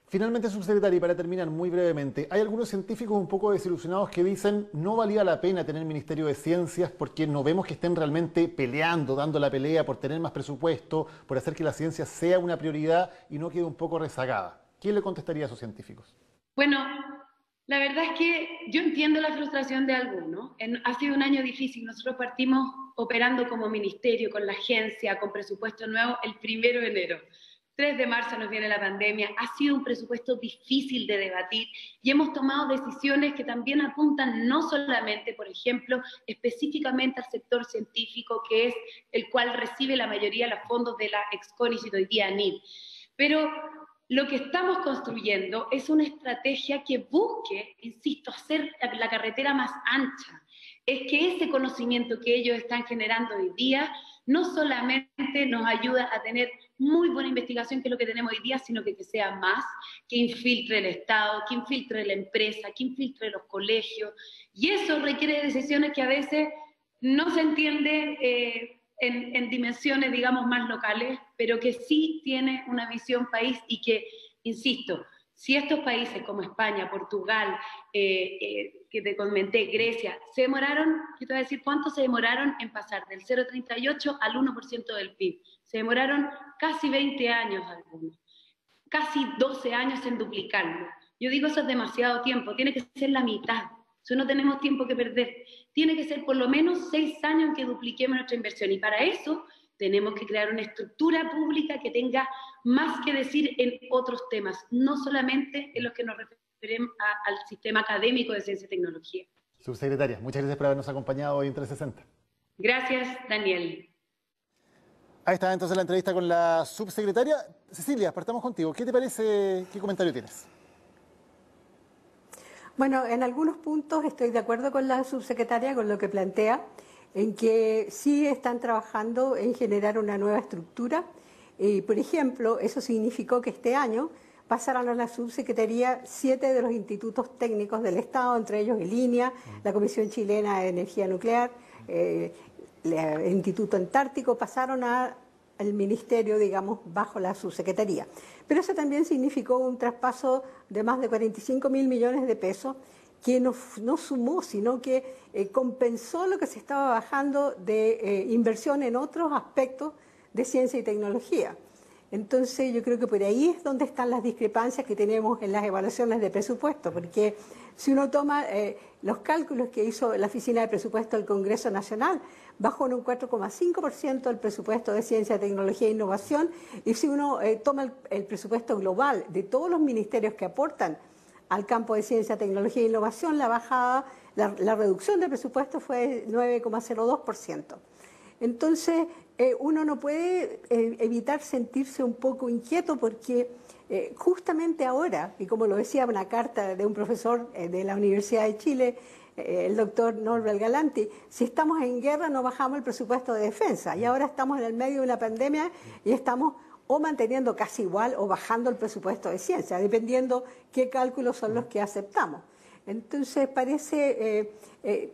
Finalmente, subsecretaria, y para terminar muy brevemente, hay algunos científicos un poco desilusionados que dicen no valía la pena tener Ministerio de Ciencias porque no vemos que estén realmente peleando, dando la pelea por tener más presupuesto, por hacer que la ciencia sea una prioridad y no quede un poco rezagada. ¿Quién le contestaría a esos científicos? Bueno, la verdad es que yo entiendo la frustración de algunos. Ha sido un año difícil. Nosotros partimos operando como ministerio, con la agencia, con presupuesto nuevo el 1 de enero. 3 de marzo nos viene la pandemia, ha sido un presupuesto difícil de debatir y hemos tomado decisiones que también apuntan no solamente, por ejemplo, específicamente al sector científico, que es el cual recibe la mayoría de los fondos de la Excónit, hoy día ANID, pero lo que estamos construyendo es una estrategia que busque, insisto, hacer la carretera más ancha. Es que ese conocimiento que ellos están generando hoy día no solamente nos ayuda a tener muy buena investigación, que es lo que tenemos hoy día, sino que sea más, que infiltre el Estado, que infiltre la empresa, que infiltre los colegios. Y eso requiere decisiones que a veces no se entienden en dimensiones, digamos, más locales, pero que sí tiene una visión país y que, insisto, si estos países como España, Portugal, que te comenté, Grecia, se demoraron, yo te voy a decir cuánto se demoraron en pasar del 0,38 al 1% del PIB. Se demoraron casi 20 años algunos, casi 12 años en duplicarlo. Yo digo, eso es demasiado tiempo, tiene que ser la mitad. Eso no tenemos tiempo que perder. Tiene que ser por lo menos 6 años en que dupliquemos nuestra inversión. Y para eso tenemos que crear una estructura pública que tenga más que decir en otros temas, no solamente en los que nos referimos al sistema académico de ciencia y tecnología. Subsecretaria, muchas gracias por habernos acompañado hoy en 360. Gracias, Daniel. Ahí está entonces la entrevista con la subsecretaria. Cecilia, partamos contigo. ¿Qué te parece? ¿Qué comentario tienes? Bueno, en algunos puntos estoy de acuerdo con la subsecretaria, con lo que plantea, en que sí están trabajando en generar una nueva estructura. Por ejemplo, eso significó que este año pasaron a la subsecretaría 7 de los institutos técnicos del Estado, entre ellos el INEA, la Comisión Chilena de Energía Nuclear, el Instituto Antártico, pasaron al ministerio, digamos, bajo la subsecretaría. Pero eso también significó un traspaso de más de 45.000 millones de pesos, que no sumó, sino que compensó lo que se estaba bajando de inversión en otros aspectos de ciencia y tecnología. Entonces yo creo que por ahí es donde están las discrepancias que tenemos en las evaluaciones de presupuesto, porque si uno toma los cálculos que hizo la Oficina de Presupuesto del Congreso Nacional, bajó en un 4,5% el presupuesto de ciencia, tecnología e innovación, y si uno toma el presupuesto global de todos los ministerios que aportan al campo de ciencia, tecnología e innovación, la reducción del presupuesto fue 9,02%. Entonces, uno no puede evitar sentirse un poco inquieto porque justamente ahora, y como lo decía una carta de un profesor de la Universidad de Chile, el doctor Norbert Galanti, si estamos en guerra no bajamos el presupuesto de defensa, y ahora estamos en el medio de una pandemia y estamos o manteniendo casi igual o bajando el presupuesto de ciencia, dependiendo qué cálculos son los que aceptamos. Entonces parece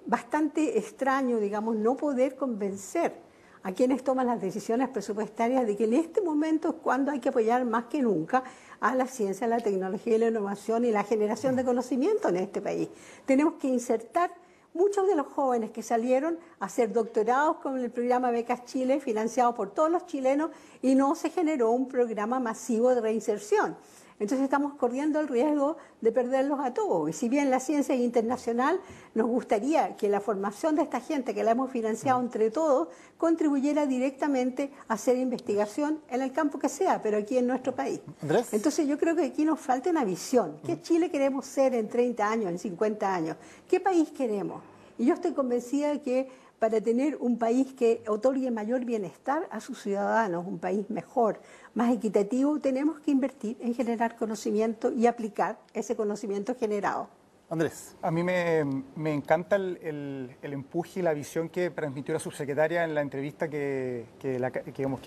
bastante extraño, digamos, no poder convencer a quienes toman las decisiones presupuestarias de que en este momento es cuando hay que apoyar más que nunca a la ciencia, la tecnología y la innovación y la generación de conocimiento en este país. Tenemos que insertar muchos de los jóvenes que salieron a hacer doctorados con el programa Becas Chile, financiado por todos los chilenos, y no se generó un programa masivo de reinserción. Entonces estamos corriendo el riesgo de perderlos a todos. Y si bien la ciencia es internacional, nos gustaría que la formación de esta gente, que la hemos financiado entre todos, contribuyera directamente a hacer investigación en el campo que sea, pero aquí en nuestro país. ¿Andrés? Entonces yo creo que aquí nos falta una visión. ¿Qué Chile queremos ser en 30 años, en 50 años? ¿Qué país queremos? Y yo estoy convencida de que para tener un país que otorgue mayor bienestar a sus ciudadanos, un país mejor, más equitativo, tenemos que invertir en generar conocimiento y aplicar ese conocimiento generado. Andrés. A mí me encanta el empuje y la visión que transmitió la subsecretaria en la entrevista que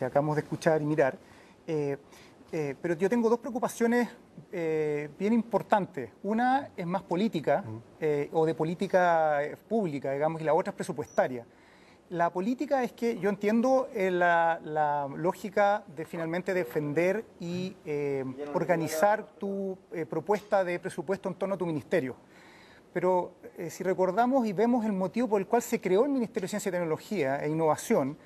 acabamos de escuchar y mirar. Pero yo tengo dos preocupaciones bien importantes. Una es más política o de política pública, digamos, y la otra es presupuestaria. La política es que yo entiendo la lógica de finalmente defender y organizar tu propuesta de presupuesto en torno a tu ministerio. Pero si recordamos y vemos el motivo por el cual se creó el Ministerio de Ciencia y Tecnología e Innovación,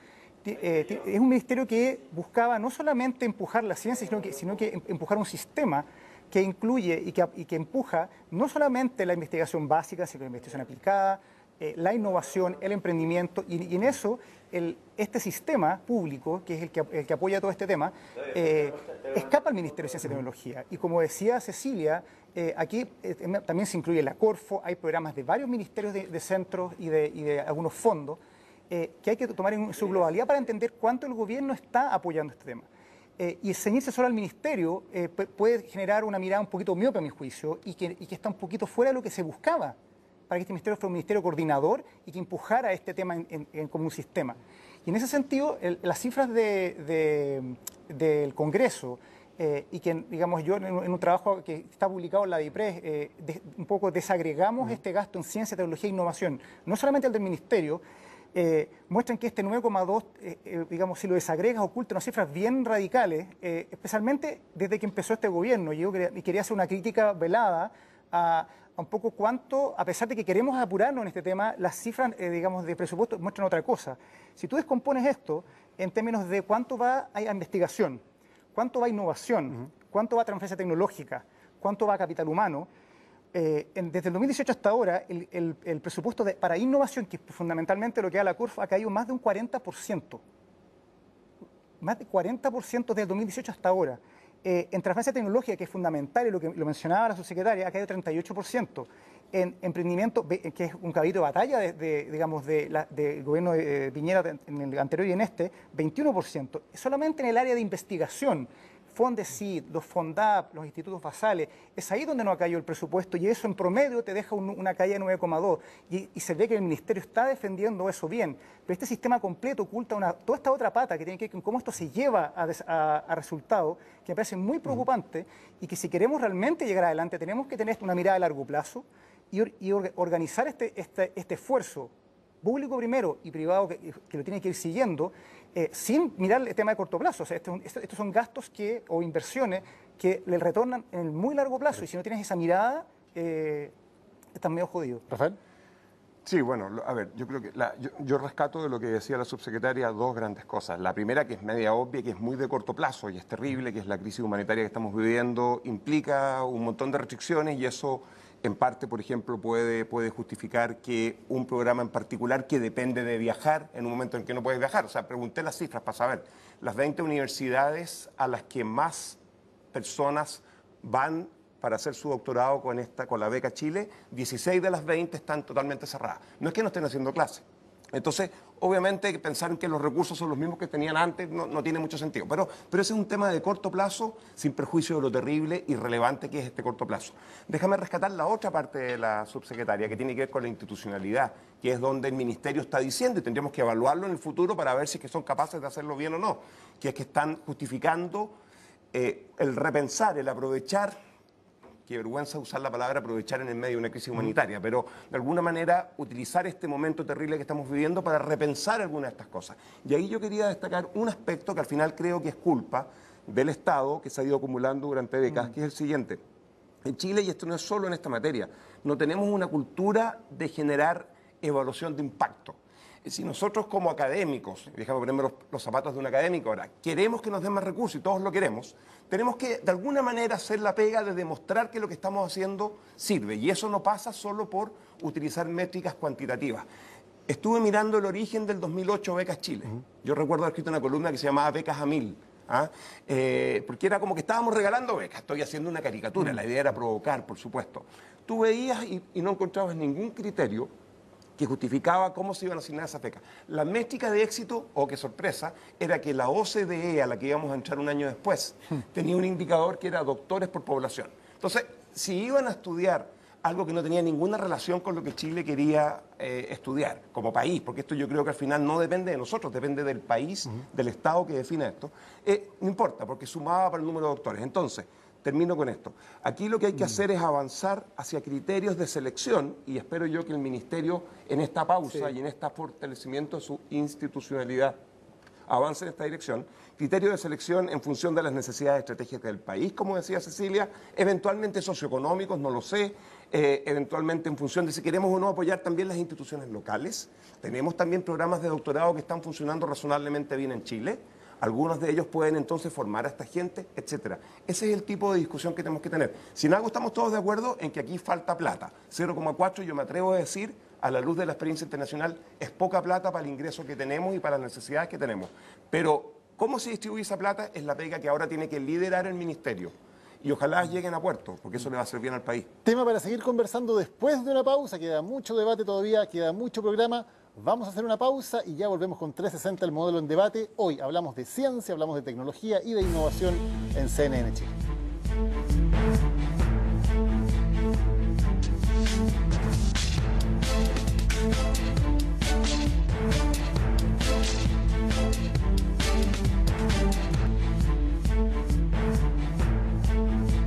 es un ministerio que buscaba no solamente empujar la ciencia, sino que empujar un sistema que incluye y que empuja no solamente la investigación básica, sino la investigación aplicada, la innovación, el emprendimiento, y en eso este sistema público, que es el que apoya todo este tema, escapa al Ministerio de Ciencia y Tecnología. Y como decía Cecilia, aquí también se incluye la Corfo, hay programas de varios ministerios de centros y de algunos fondos, que hay que tomar en su globalidad para entender cuánto el gobierno está apoyando este tema. Y ceñirse solo al ministerio puede generar una mirada un poquito miope, a mi juicio, y que está un poquito fuera de lo que se buscaba para que este ministerio fuera un ministerio coordinador y que empujara este tema como un sistema. Y en ese sentido, las cifras del Congreso, y que, digamos, yo en un trabajo que está publicado en la DIPRES, un poco desagregamos este gasto en ciencia, tecnología e innovación, no solamente el del ministerio, muestran que este 9,2, digamos, si lo desagregas, oculta unas cifras bien radicales, especialmente desde que empezó este gobierno. Yo quería hacer una crítica velada a un poco cuánto, a pesar de que queremos apurarnos en este tema, las cifras, digamos, de presupuesto muestran otra cosa. Si tú descompones esto en términos de cuánto va a investigación, cuánto va a innovación, cuánto va a transferencia tecnológica, cuánto va a capital humano, desde el 2018 hasta ahora, el presupuesto para innovación, que es fundamentalmente lo que da la Corfo, ha caído más de un 40%. Más de 40% desde el 2018 hasta ahora. En transferencia tecnológica, que es fundamental, y lo mencionaba la subsecretaria, ha caído 38%. En emprendimiento, que es un caballito de batalla del gobierno de Piñera en el anterior y en este, 21%. Solamente en el área de investigación, Fondesit, los Fondap, los institutos basales, es ahí donde no ha caído el presupuesto, y eso en promedio te deja una caída de 9,2, y se ve que el ministerio está defendiendo eso bien, pero este sistema completo oculta toda esta otra pata que tiene que ver con cómo esto se lleva a resultados, que me parece muy preocupante, y que si queremos realmente llegar adelante tenemos que tener una mirada a largo plazo y organizar este esfuerzo público primero y privado que lo tiene que ir siguiendo, sin mirar el tema de corto plazo. O sea, estos son gastos o inversiones que le retornan en el muy largo plazo, y si no tienes esa mirada, estás medio jodido. Rafael. Sí, bueno, a ver, yo creo que yo rescato de lo que decía la subsecretaria dos grandes cosas. La primera, que es media obvia, que es muy de corto plazo y es terrible, que es la crisis humanitaria que estamos viviendo, implica un montón de restricciones, y eso en parte, por ejemplo, puede justificar que un programa en particular que depende de viajar en un momento en que no puedes viajar. O sea, pregunté las cifras para saber. Las 20 universidades a las que más personas van para hacer su doctorado con la beca Chile, 16 de las 20 están totalmente cerradas. No es que no estén haciendo clases. Entonces, obviamente, pensar en que los recursos son los mismos que tenían antes no tiene mucho sentido. Pero ese es un tema de corto plazo, sin perjuicio de lo terrible y relevante que es este corto plazo. Déjame rescatar la otra parte de la subsecretaria, que tiene que ver con la institucionalidad, que es donde el ministerio está diciendo, y tendríamos que evaluarlo en el futuro para ver si es que son capaces de hacerlo bien o no, que es que están justificando el repensar, el aprovechar. Qué vergüenza usar la palabra aprovechar en el medio de una crisis humanitaria, pero de alguna manera utilizar este momento terrible que estamos viviendo para repensar algunas de estas cosas. Y ahí yo quería destacar un aspecto que al final creo que es culpa del Estado, que se ha ido acumulando durante décadas, que es el siguiente. En Chile, y esto no es solo en esta materia, no tenemos una cultura de generar evaluación de impacto. Si nosotros como académicos, déjame ponerme los zapatos de un académico ahora, queremos que nos den más recursos y todos lo queremos, tenemos que de alguna manera hacer la pega de demostrar que lo que estamos haciendo sirve, y eso no pasa solo por utilizar métricas cuantitativas. Estuve mirando el origen del 2008 Becas Chile. Yo recuerdo haber escrito una columna que se llamaba Becas a 1000. Porque era como que estábamos regalando becas. Estoy haciendo una caricatura, la idea era provocar, por supuesto. Tú veías y no encontrabas ningún criterio que justificaba cómo se iban a asignar esas becas. La métrica de éxito, oh qué sorpresa, era que la OCDE, a la que íbamos a entrar un año después, tenía un indicador que era doctores por población. Entonces, si iban a estudiar algo que no tenía ninguna relación con lo que Chile quería estudiar como país, porque esto yo creo que al final no depende de nosotros, depende del país, del Estado que define esto, no importa, porque sumaba para el número de doctores. Entonces, termino con esto. Aquí lo que hay que hacer es avanzar hacia criterios de selección, y espero yo que el Ministerio, en esta pausa y en este fortalecimiento de su institucionalidad, avance en esta dirección. Criterios de selección en función de las necesidades estratégicas del país, como decía Cecilia, eventualmente socioeconómicos, no lo sé, eventualmente en función de si queremos o no apoyar también las instituciones locales. Tenemos también programas de doctorado que están funcionando razonablemente bien en Chile. Algunos de ellos pueden entonces formar a esta gente, etcétera. Ese es el tipo de discusión que tenemos que tener. Sin algo estamos todos de acuerdo en que aquí falta plata. 0,4, yo me atrevo a decir, a la luz de la experiencia internacional, es poca plata para el ingreso que tenemos y para las necesidades que tenemos. Pero cómo se distribuye esa plata es la pega que ahora tiene que liderar el Ministerio. Y ojalá lleguen a puerto, porque eso le va a hacer bien al país. Tema para seguir conversando después de una pausa. Queda mucho debate todavía, queda mucho programa. Vamos a hacer una pausa y ya volvemos con 360, el modelo en debate. Hoy hablamos de ciencia, hablamos de tecnología y de innovación en CNN Chile.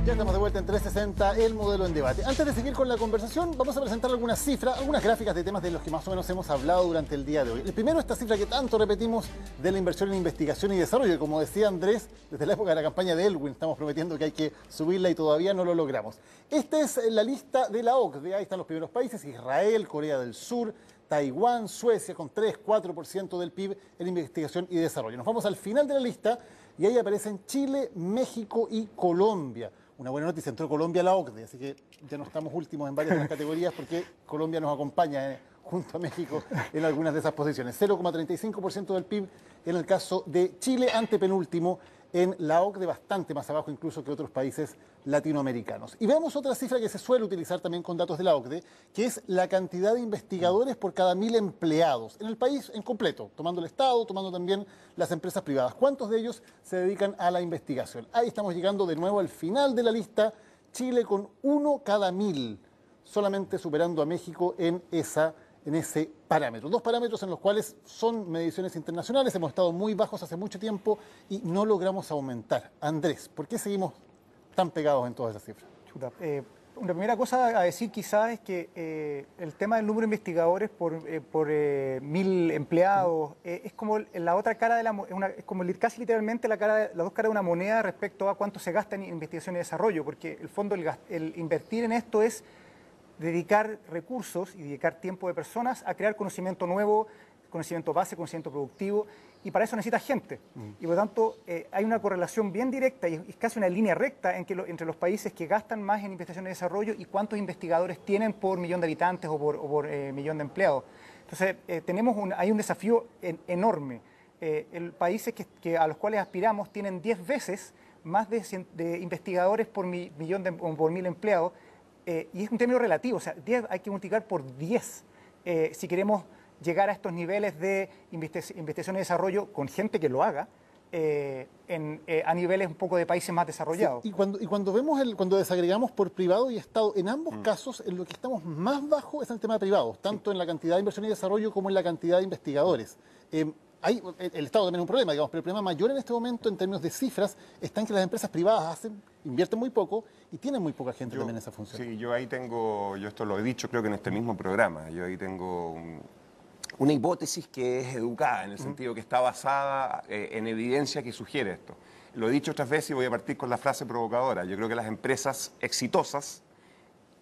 Ya estamos de vuelta en 360, el modelo en debate. Antes de seguir con la conversación, vamos a presentar algunas cifras, algunas gráficas de temas de los que más o menos hemos hablado durante el día de hoy. El primero, esta cifra que tanto repetimos de la inversión en investigación y desarrollo, que como decía Andrés, desde la época de la campaña de Elwin estamos prometiendo que hay que subirla y todavía no lo logramos. Esta es la lista de la OCDE, ahí están los primeros países: Israel, Corea del Sur, Taiwán, Suecia, con 3-4% del PIB en investigación y desarrollo. Nos vamos al final de la lista y ahí aparecen Chile, México y Colombia. Una buena noticia, entró Colombia a la OCDE, así que ya no estamos últimos en varias de las categorías porque Colombia nos acompaña junto a México en algunas de esas posiciones. 0,35% del PIB en el caso de Chile, antepenúltimo en la OCDE, bastante más abajo incluso que otros países latinoamericanos. Y veamos otra cifra que se suele utilizar también con datos de la OCDE, que es la cantidad de investigadores por cada 1000 empleados en el país en completo, tomando el Estado, tomando también las empresas privadas. ¿Cuántos de ellos se dedican a la investigación? Ahí estamos llegando de nuevo al final de la lista, Chile con 1 cada 1000, solamente superando a México en ese parámetro. Dos parámetros en los cuales son mediciones internacionales, hemos estado muy bajos hace mucho tiempo y no logramos aumentar. Andrés, ¿por qué seguimos tan pegados en todas esas cifras? Una primera cosa a decir quizás es que el tema del número de investigadores por 1000 empleados es como la otra cara de es como casi literalmente las dos caras de una moneda respecto a cuánto se gasta en investigación y desarrollo, porque el fondo, el invertir en esto es dedicar recursos y dedicar tiempo de personas a crear conocimiento nuevo, conocimiento base, conocimiento productivo, y para eso necesita gente. Y por lo tanto hay una correlación bien directa y es casi una línea recta entre los países que gastan más en investigación y desarrollo y cuántos investigadores tienen por millón de habitantes o por millón de empleados. Entonces hay un desafío enorme. Países a los cuales aspiramos tienen 10 veces más de investigadores por millón o por 1000 empleados. Y es un término relativo, o sea, 10 hay que multiplicar por 10 si queremos llegar a estos niveles de investigación y desarrollo con gente que lo haga a niveles un poco de países más desarrollados. Sí, y cuando vemos cuando desagregamos por privado y Estado, en ambos casos en lo que estamos más bajo es el tema de privados, tanto en la cantidad de inversión y desarrollo como en la cantidad de investigadores. El Estado también es un problema, digamos, pero el problema mayor en este momento en términos de cifras está en que las empresas privadas invierten muy poco y tienen muy poca gente también en esa función. Sí, yo esto lo he dicho creo que en este mismo programa, yo ahí tengo una hipótesis que es educada, en el sentido que está basada en evidencia que sugiere esto. Lo he dicho otras veces y voy a partir con la frase provocadora. Yo creo que las empresas exitosas,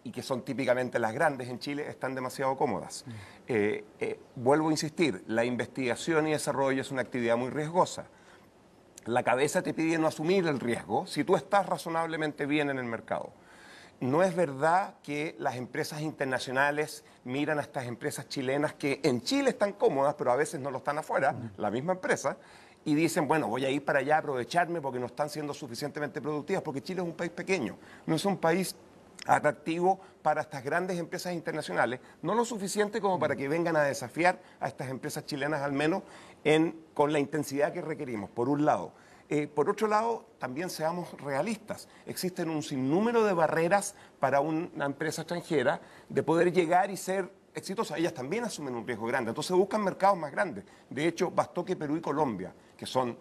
y que son típicamente las grandes en Chile, están demasiado cómodas. Vuelvo a insistir, la investigación y desarrollo es una actividad muy riesgosa. La cabeza te pide no asumir el riesgo si tú estás razonablemente bien en el mercado. No es verdad que las empresas internacionales miran a estas empresas chilenas que en Chile están cómodas, pero a veces no lo están afuera, la misma empresa, y dicen, bueno, voy a ir para allá a aprovecharme porque no están siendo suficientemente productivas, porque Chile es un país pequeño, no es un país atractivo para estas grandes empresas internacionales, no lo suficiente como para que vengan a desafiar a estas empresas chilenas al menos con la intensidad que requerimos, por un lado. Por otro lado, también seamos realistas. Existen un sinnúmero de barreras para una empresa extranjera de poder llegar y ser exitosa. Ellas también asumen un riesgo grande, entonces buscan mercados más grandes. De hecho, bastó que Perú y Colombia, que son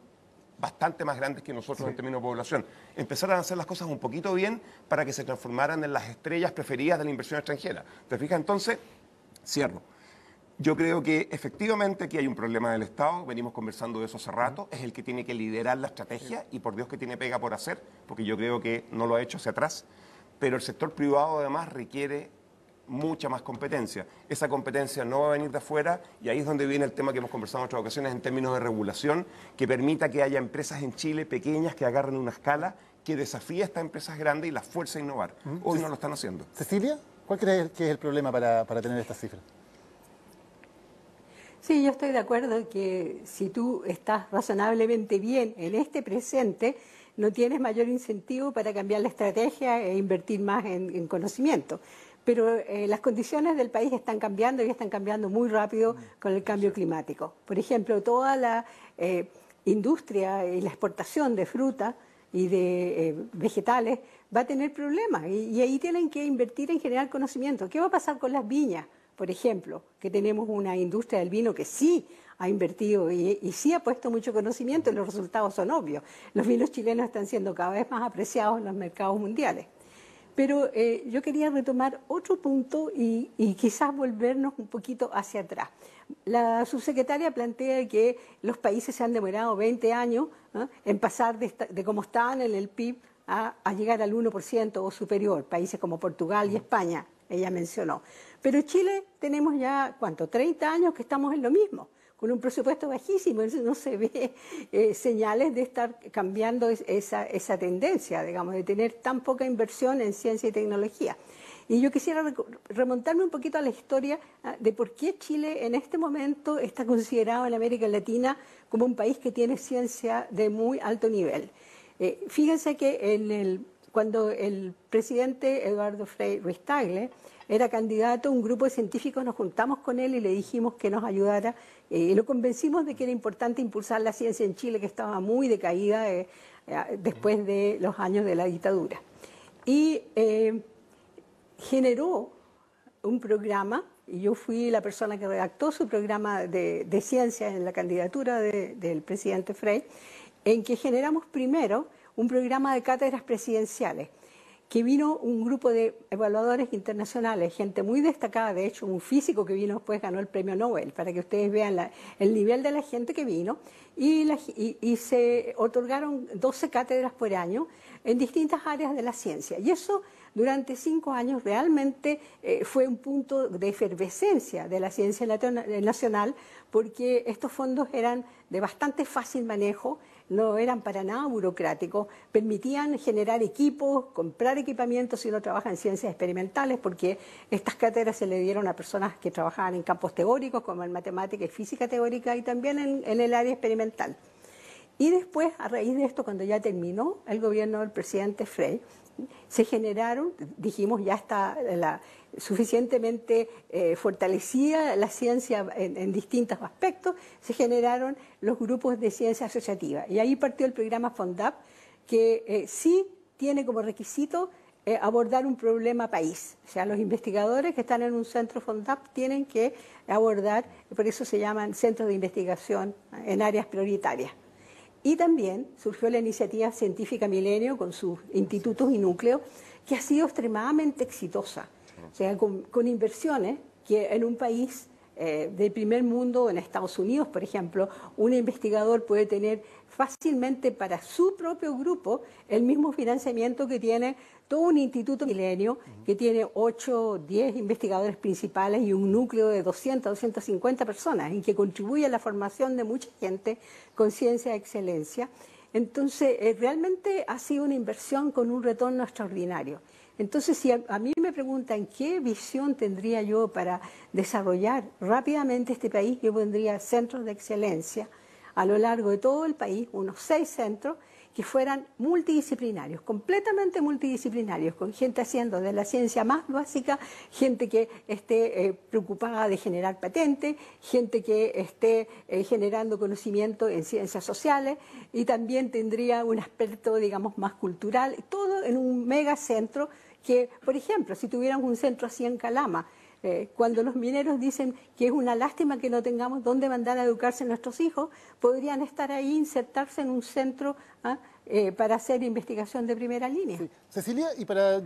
bastante más grandes que nosotros en términos de población, empezaran a hacer las cosas un poquito bien para que se transformaran en las estrellas preferidas de la inversión extranjera. ¿Te fijas? Entonces, cierro. Yo creo que efectivamente aquí hay un problema del Estado, venimos conversando de eso hace rato, es el que tiene que liderar la estrategia y por Dios que tiene pega por hacer, porque yo creo que no lo ha hecho hacia atrás, pero el sector privado además requiere mucha más competencia. Esa competencia no va a venir de afuera y ahí es donde viene el tema que hemos conversado en otras ocasiones en términos de regulación, que permita que haya empresas en Chile pequeñas que agarren una escala que desafíe a estas empresas grandes y las fuerce a innovar. Hoy no lo están haciendo. Cecilia, ¿cuál crees que es el problema para tener estas cifras? Sí, yo estoy de acuerdo que si tú estás razonablemente bien en este presente, no tienes mayor incentivo para cambiar la estrategia e invertir más en conocimiento. Pero las condiciones del país están cambiando y están cambiando muy rápido con el cambio climático. Por ejemplo, toda la industria y la exportación de fruta y de vegetales va a tener problemas y ahí tienen que invertir en generar conocimiento. ¿Qué va a pasar con las viñas? Por ejemplo, que tenemos una industria del vino que sí ha invertido y sí ha puesto mucho conocimiento y los resultados son obvios. Los vinos chilenos están siendo cada vez más apreciados en los mercados mundiales. Pero yo quería retomar otro punto y quizás volvernos un poquito hacia atrás. La subsecretaria plantea que los países se han demorado 20 años en pasar de cómo estaban en el PIB a llegar al 1% o superior, países como Portugal y España, ella mencionó. Pero Chile tenemos ya, ¿cuánto? 30 años que estamos en lo mismo, con un presupuesto bajísimo, no se ve señales de estar cambiando esa tendencia, digamos, de tener tan poca inversión en ciencia y tecnología. Y yo quisiera remontarme un poquito a la historia de por qué Chile en este momento está considerado en América Latina como un país que tiene ciencia de muy alto nivel. Fíjense que cuando el presidente Eduardo Frei Ruiz-Tagle era candidato, un grupo de científicos nos juntamos con él y le dijimos que nos ayudara y lo convencimos de que era importante impulsar la ciencia en Chile, que estaba muy decaída después de los años de la dictadura. Y generó un programa, y yo fui la persona que redactó su programa de ciencia en la candidatura del presidente Frei, en que generamos primero un programa de cátedras presidenciales, que vino un grupo de evaluadores internacionales, gente muy destacada, de hecho un físico que vino después ganó el premio Nobel, para que ustedes vean el nivel de la gente que vino, y se otorgaron 12 cátedras por año en distintas áreas de la ciencia. Y eso durante 5 años realmente fue un punto de efervescencia de la ciencia nacional, porque estos fondos eran de bastante fácil manejo, no eran para nada burocráticos, permitían generar equipos, comprar equipamiento si uno trabaja en ciencias experimentales, porque estas cátedras se le dieron a personas que trabajaban en campos teóricos, como en matemática y física teórica, y también en el área experimental. Y después, a raíz de esto, cuando ya terminó el gobierno del presidente Frei, se generaron, dijimos, ya está suficientemente fortalecida la ciencia en distintos aspectos, se generaron los grupos de ciencia asociativa. Y ahí partió el programa FONDAP, que sí tiene como requisito abordar un problema país. O sea, los investigadores que están en un centro FONDAP tienen que abordar, por eso se llaman centros de investigación en áreas prioritarias. Y también surgió la iniciativa científica Milenio con sus institutos y núcleos, que ha sido extremadamente exitosa. O sea, con inversiones que en un país del primer mundo, en Estados Unidos, por ejemplo, un investigador puede tener fácilmente para su propio grupo el mismo financiamiento que tiene todo un instituto Milenio, que tiene 8 o 10 investigadores principales y un núcleo de 200 o 250 personas, y que contribuye a la formación de mucha gente con ciencia de excelencia. Entonces, realmente ha sido una inversión con un retorno extraordinario. Entonces, si a mí me preguntan qué visión tendría yo para desarrollar rápidamente este país, yo pondría centros de excelencia a lo largo de todo el país, unos 6 centros, que fueran multidisciplinarios, completamente multidisciplinarios, con gente haciendo de la ciencia más básica, gente que esté preocupada de generar patentes, gente que esté generando conocimiento en ciencias sociales, y también tendría un aspecto, digamos, más cultural, todo en un megacentro que, por ejemplo, si tuviéramos un centro así en Calama, cuando los mineros dicen que es una lástima que no tengamos dónde mandar a educarse nuestros hijos, podrían estar ahí, insertarse en un centro para hacer investigación de primera línea. Sí. Cecilia, y para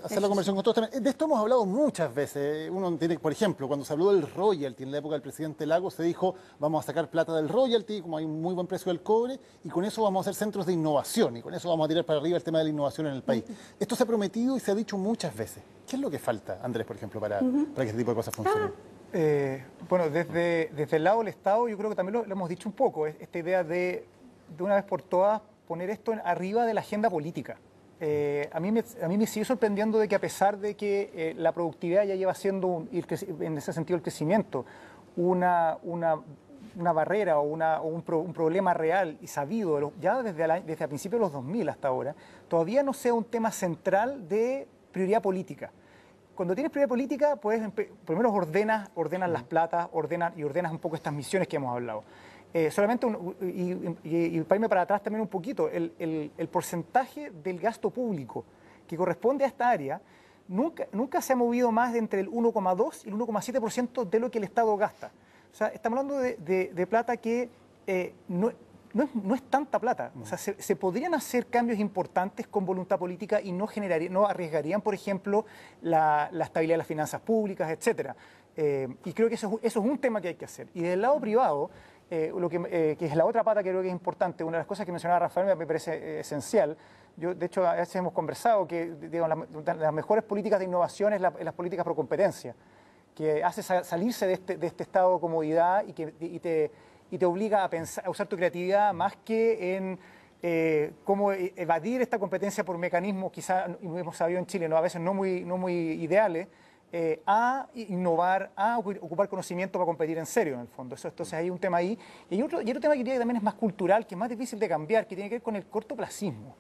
hacer la conversación con todos también, de esto hemos hablado muchas veces. Uno tiene, por ejemplo, cuando se habló del royalty en la época del presidente Lagos, se dijo vamos a sacar plata del royalty, como hay un muy buen precio del cobre, y con eso vamos a hacer centros de innovación, y con eso vamos a tirar para arriba el tema de la innovación en el país. Esto se ha prometido y se ha dicho muchas veces. ¿Qué es lo que falta, Andrés, por ejemplo, para que este tipo de cosas funcionen? Bueno, desde el lado del Estado yo creo que también lo hemos dicho un poco, esta idea de una vez por todas poner esto arriba de la agenda política. A mí me sigue sorprendiendo de que a pesar de que la productividad ya lleva siendo, en ese sentido el crecimiento, una barrera o un problema real y sabido ya desde a principios de los 2000 hasta ahora, todavía no sea un tema central de prioridad política. Cuando tienes prioridad política, pues primero ordenas las platas, ordenas un poco estas misiones que hemos hablado. Solamente, y para irme para atrás también un poquito, el porcentaje del gasto público que corresponde a esta área nunca se ha movido más de entre el 1,2 y el 1,7% de lo que el Estado gasta. O sea, estamos hablando de plata que no es tanta plata. O sea, se podrían hacer cambios importantes con voluntad política y no arriesgarían, por ejemplo, la estabilidad de las finanzas públicas, etcétera. Y creo que eso es un tema que hay que hacer. Y del lado privado, que es la otra pata que creo que es importante, una de las cosas que mencionaba Rafael me parece esencial. Yo, de hecho, a veces hemos conversado que las mejores políticas de innovación es las políticas pro competencia, que hace salirse de este estado de comodidad y te obliga a usar tu creatividad más que en cómo evadir esta competencia por mecanismos, quizás, y hemos sabido en Chile, a veces no muy ideales, a innovar, a ocupar conocimiento para competir en serio, en el fondo. Entonces hay un tema ahí. Y otro tema que diría que también es más cultural, que es más difícil de cambiar, que tiene que ver con el cortoplacismo.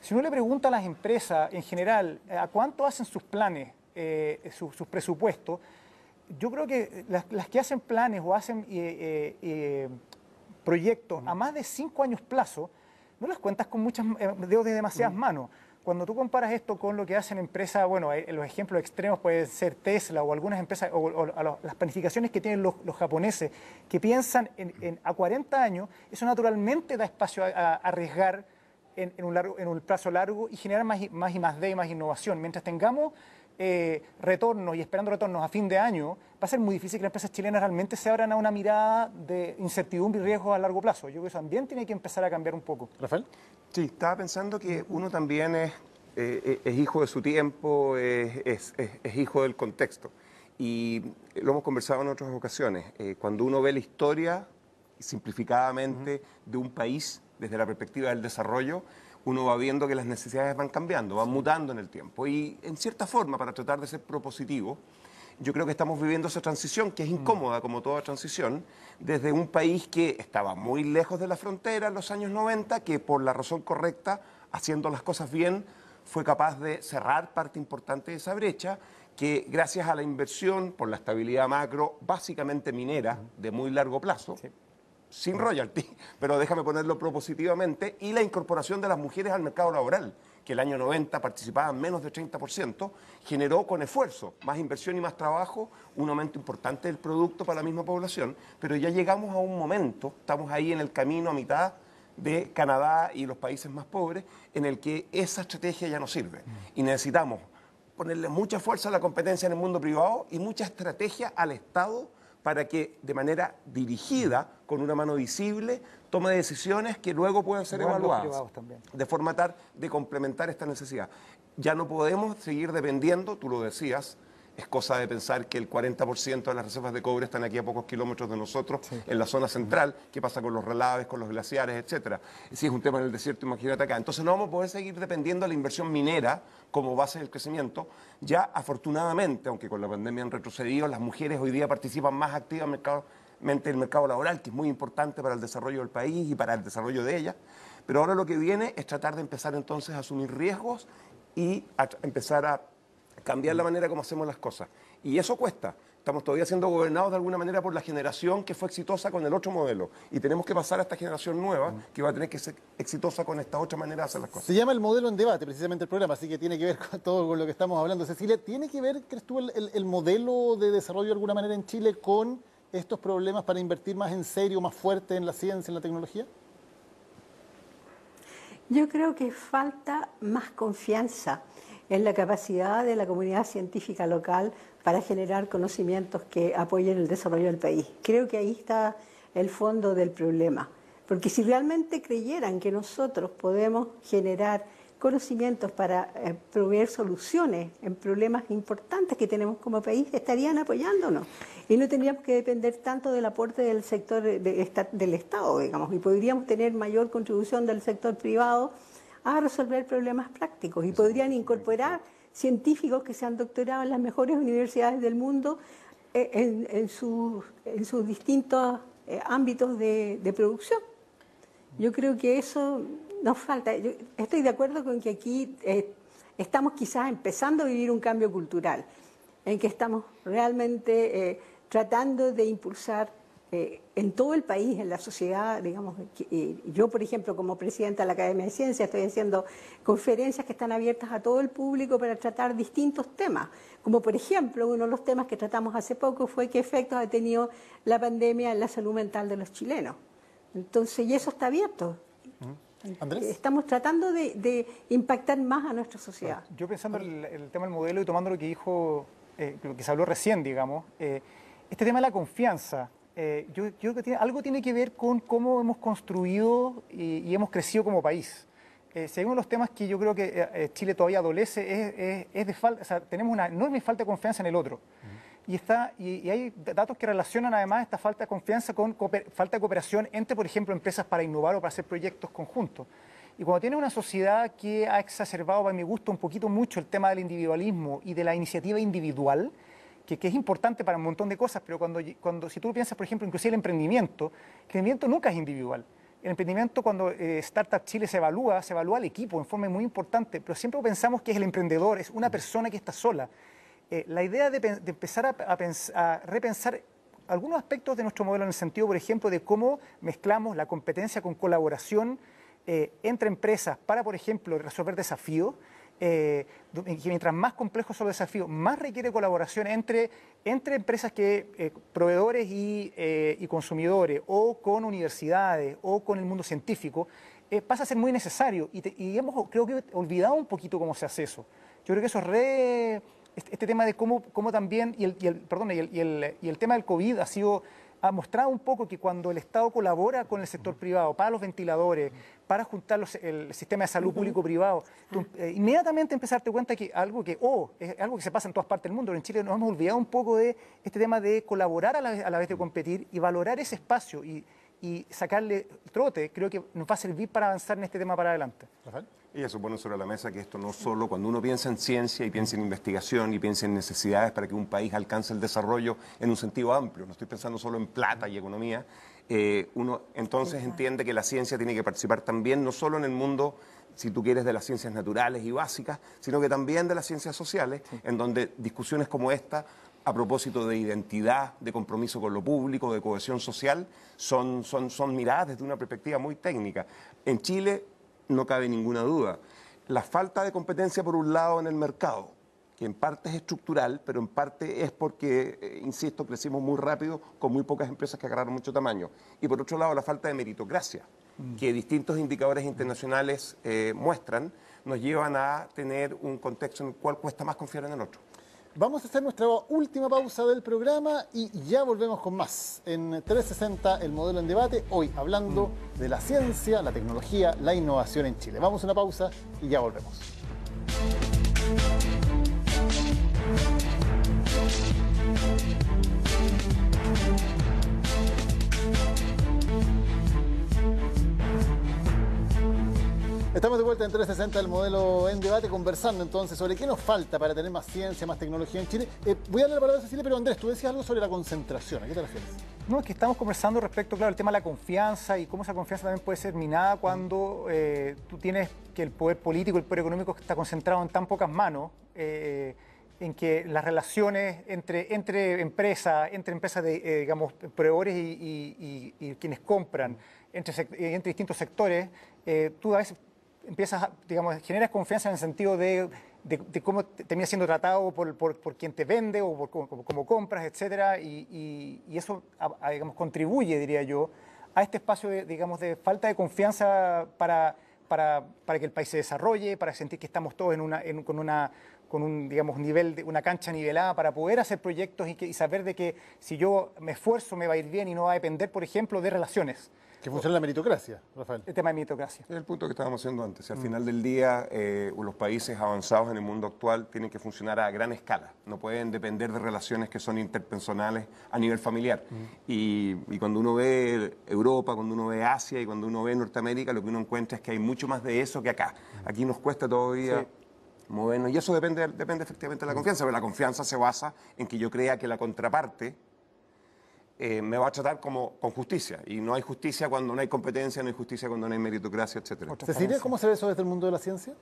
Si uno le pregunta a las empresas en general a cuánto hacen sus planes, sus presupuestos, yo creo que las que hacen planes o hacen proyectos a más de 5 años plazo, no las cuentas con muchos dedos de demasiadas manos. Cuando tú comparas esto con lo que hacen empresas, bueno, los ejemplos extremos pueden ser Tesla o algunas empresas, o las planificaciones que tienen los japoneses, que piensan a 40 años, eso naturalmente da espacio a arriesgar en un plazo largo y generar más I más D y más innovación. Mientras tengamos retornos y esperando retornos a fin de año, va a ser muy difícil que las empresas chilenas realmente se abran a una mirada de incertidumbre y riesgo a largo plazo. Yo creo que eso también tiene que empezar a cambiar un poco. ¿Rafael? Sí, estaba pensando que uno también es hijo de su tiempo, es hijo del contexto. Y lo hemos conversado en otras ocasiones. Cuando uno ve la historia, simplificadamente, de un país desde la perspectiva del desarrollo, uno va viendo que las necesidades van cambiando, van mutando en el tiempo. Y en cierta forma, para tratar de ser propositivo, yo creo que estamos viviendo esa transición, que es incómoda como toda transición, desde un país que estaba muy lejos de la frontera en los años 90, que por la razón correcta, haciendo las cosas bien, fue capaz de cerrar parte importante de esa brecha, que gracias a la inversión por la estabilidad macro, básicamente minera, de muy largo plazo, sin royalty, pero déjame ponerlo propositivamente, y la incorporación de las mujeres al mercado laboral, que el año 90 participaban menos del 30%, generó con esfuerzo, más inversión y más trabajo, un aumento importante del producto para la misma población, pero ya llegamos a un momento, estamos ahí en el camino a mitad de Canadá y los países más pobres, en el que esa estrategia ya no sirve. Y necesitamos ponerle mucha fuerza a la competencia en el mundo privado y mucha estrategia al Estado para que de manera dirigida, con una mano visible, tome decisiones que luego puedan ser evaluadas, de forma tal de complementar esta necesidad. Ya no podemos seguir dependiendo, tú lo decías, es cosa de pensar que el 40% de las reservas de cobre están aquí a pocos kilómetros de nosotros, en la zona central. ¿Qué pasa con los relaves, con los glaciares, etcétera? Si es un tema en el desierto, imagínate acá. Entonces no vamos a poder seguir dependiendo de la inversión minera como base del crecimiento. Ya afortunadamente, aunque con la pandemia han retrocedido, las mujeres hoy día participan más activamente en el mercado laboral, que es muy importante para el desarrollo del país y para el desarrollo de ellas. Pero ahora lo que viene es tratar de empezar entonces a asumir riesgos y a empezar a cambiar la manera como hacemos las cosas. Y eso cuesta. Estamos todavía siendo gobernados de alguna manera por la generación que fue exitosa con el otro modelo. Y tenemos que pasar a esta generación nueva que va a tener que ser exitosa con esta otra manera de hacer las cosas. Se llama El Modelo en Debate, precisamente el programa, así que tiene que ver con todo con lo que estamos hablando. Cecilia, ¿tiene que ver, crees tú, el modelo de desarrollo de alguna manera en Chile con estos problemas para invertir más en serio, más fuerte en la ciencia, en la tecnología? Yo creo que falta más confianza en la capacidad de la comunidad científica local para generar conocimientos que apoyen el desarrollo del país. Creo que ahí está el fondo del problema, porque si realmente creyeran que nosotros podemos generar conocimientos para proveer soluciones en problemas importantes que tenemos como país, estarían apoyándonos y no tendríamos que depender tanto del aporte del sector del Estado, digamos, y podríamos tener mayor contribución del sector privado a resolver problemas prácticos y podrían incorporar científicos que se han doctorado en las mejores universidades del mundo en sus distintos ámbitos de producción. Yo creo que eso nos falta. Yo estoy de acuerdo con que aquí estamos quizás empezando a vivir un cambio cultural, en que estamos realmente tratando de impulsar en todo el país, en la sociedad, digamos, yo por ejemplo como presidenta de la Academia de Ciencias estoy haciendo conferencias que están abiertas a todo el público para tratar distintos temas, como por ejemplo uno de los temas que tratamos hace poco fue qué efectos ha tenido la pandemia en la salud mental de los chilenos. Entonces, y eso está abierto. ¿Andrés? Estamos tratando de impactar más a nuestra sociedad. Yo pensando en el tema del modelo y tomando lo que dijo, lo que se habló recién, digamos, este tema de la confianza, yo creo que algo tiene que ver con cómo hemos construido y hemos crecido como país. Si hay uno de los temas que yo creo que Chile todavía adolece es de falta, o sea, tenemos una enorme falta de confianza en el otro. Y hay datos que relacionan además esta falta de confianza con falta de cooperación entre, por ejemplo, empresas para innovar o para hacer proyectos conjuntos. Y cuando tienes una sociedad que ha exacerbado, para mi gusto, un poquito mucho el tema del individualismo y de la iniciativa individual, que es importante para un montón de cosas, pero si tú piensas, por ejemplo, inclusive el emprendimiento nunca es individual. El emprendimiento, cuando Startup Chile se evalúa al equipo en forma muy importante, pero siempre pensamos que es el emprendedor, es una persona que está sola. La idea de empezar a repensar algunos aspectos de nuestro modelo en el sentido, por ejemplo, de cómo mezclamos la competencia con colaboración entre empresas para, por ejemplo, resolver desafíos, que mientras más complejos son los desafíos, más requiere colaboración entre empresas proveedores y consumidores, o con universidades, o con el mundo científico, pasa a ser muy necesario y hemos, creo que, olvidado un poquito cómo se hace eso. Yo creo que eso es este tema de cómo también, y el tema del COVID ha mostrado un poco que cuando el Estado colabora con el sector privado para los ventiladores, para juntar el sistema de salud público-privado, inmediatamente empezar a darte cuenta que es algo que se pasa en todas partes del mundo. En Chile nos hemos olvidado un poco de este tema de colaborar a la vez de competir y valorar ese espacio y sacarle trote. Creo que nos va a servir para avanzar en este tema para adelante. Rafael. Y eso pone sobre la mesa que esto no solo, cuando uno piensa en ciencia y piensa en investigación y piensa en necesidades para que un país alcance el desarrollo en un sentido amplio, no estoy pensando solo en plata y economía, uno entonces entiende que la ciencia tiene que participar también, no solo en el mundo, si tú quieres, de las ciencias naturales y básicas, sino que también de las ciencias sociales, en donde discusiones como esta, a propósito de identidad, de compromiso con lo público, de cohesión social, son miradas desde una perspectiva muy técnica. En Chile no cabe ninguna duda. La falta de competencia, por un lado, en el mercado, que en parte es estructural, pero en parte es porque, insisto, crecimos muy rápido con muy pocas empresas que agarraron mucho tamaño. Y por otro lado, la falta de meritocracia, que distintos indicadores internacionales muestran, nos llevan a tener un contexto en el cual cuesta más confiar en el otro. Vamos a hacer nuestra última pausa del programa y ya volvemos con más en 360, el modelo en debate, hoy hablando de la ciencia, la tecnología, la innovación en Chile. Vamos a una pausa y ya volvemos. Estamos de vuelta en 360, el modelo en debate, conversando entonces sobre qué nos falta para tener más ciencia, más tecnología en Chile. Voy a darle la palabra a Cecilia, pero Andrés, tú decías algo sobre la concentración. ¿A qué te refieres? No, es que estamos conversando respecto, claro, al tema de la confianza y cómo esa confianza también puede ser minada cuando tú tienes que el poder político, el poder económico está concentrado en tan pocas manos, en que las relaciones entre empresas de, digamos, proveedores y quienes compran, entre distintos sectores, tú a veces empiezas, digamos, generas confianza en el sentido de cómo termina siendo tratado por quien te vende o por cómo compras, etcétera, y eso, digamos, contribuye, diría yo, a este espacio digamos, de falta de confianza para que el país se desarrolle, para sentir que estamos todos con un digamos, nivel, una cancha nivelada para poder hacer proyectos y saber de que si yo me esfuerzo me va a ir bien y no va a depender, por ejemplo, de relaciones. Que funciona la meritocracia, Rafael. El tema de meritocracia. Es el punto que estábamos haciendo antes. Al final del día, los países avanzados en el mundo actual tienen que funcionar a gran escala. No pueden depender de relaciones que son interpersonales a nivel familiar. Y cuando uno ve Europa, cuando uno ve Asia y cuando uno ve Norteamérica, lo que uno encuentra es que hay mucho más de eso que acá. Aquí nos cuesta todavía movernos. Y eso depende efectivamente de la confianza. Pero la confianza se basa en que yo crea que la contraparte me va a tratar con justicia. Y no hay justicia cuando no hay competencia, no hay justicia cuando no hay meritocracia, etc. Cecilia, ¿cómo se ve eso desde el mundo de la ciencia?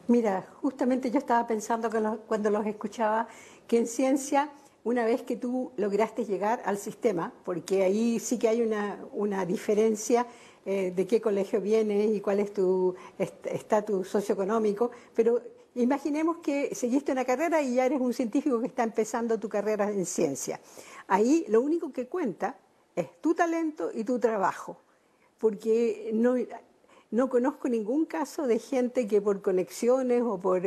Mira, justamente yo estaba pensando cuando los escuchaba que en ciencia, una vez que tú lograste llegar al sistema, porque ahí sí que hay una diferencia de qué colegio vienes y cuál es tu estatus socioeconómico, pero imaginemos que seguiste una carrera y ya eres un científico que está empezando tu carrera en ciencia. Ahí lo único que cuenta es tu talento y tu trabajo, porque no conozco ningún caso de gente que por conexiones o por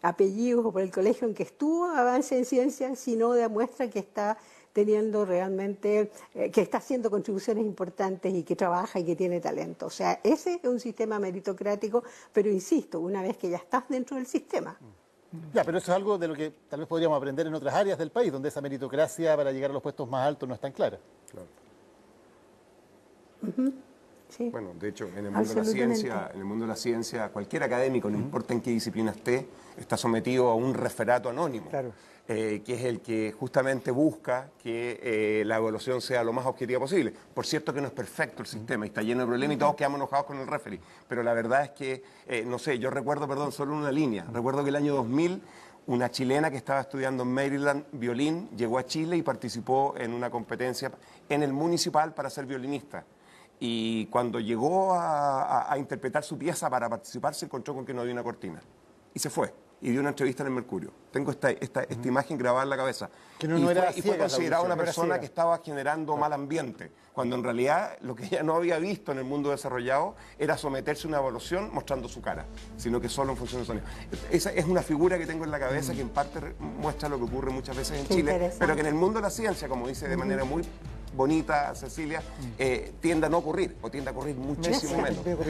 apellidos o por el colegio en que estuvo avance en ciencia, sino demuestra que está teniendo realmente, que está haciendo contribuciones importantes y que trabaja y que tiene talento. O sea, ese es un sistema meritocrático, pero insisto, una vez que ya estás dentro del sistema. Ya, pero eso es algo de lo que tal vez podríamos aprender en otras áreas del país, donde esa meritocracia para llegar a los puestos más altos no es tan clara. Claro. Sí. Bueno, de hecho, en el mundo de la ciencia, cualquier académico, no importa en qué disciplina esté, está sometido a un referato anónimo, que es el que justamente busca que la evaluación sea lo más objetiva posible. Por cierto que no es perfecto el sistema, y está lleno de problemas y todos quedamos enojados con el referee, pero la verdad es que, no sé, yo recuerdo, solo una línea, recuerdo que el año 2000... una chilena que estaba estudiando en Maryland violín llegó a Chile y participó en una competencia en el municipal para ser violinista. Y cuando llegó a interpretar su pieza para participar, se encontró con que no había una cortina. Y se fue. Y dio una entrevista en el Mercurio. Tengo esta imagen grabada en la cabeza. Que no era y fue considerada una persona que estaba generando mal ambiente, cuando en realidad lo que ella no había visto en el mundo desarrollado era someterse a una evaluación mostrando su cara, sino que solo en función de sonido. Esa es una figura que tengo en la cabeza que en parte muestra lo que ocurre muchas veces en Chile, pero que en el mundo de la ciencia, como dice de manera muy bonita Cecilia, tiende a no ocurrir, o tiende a ocurrir muchísimo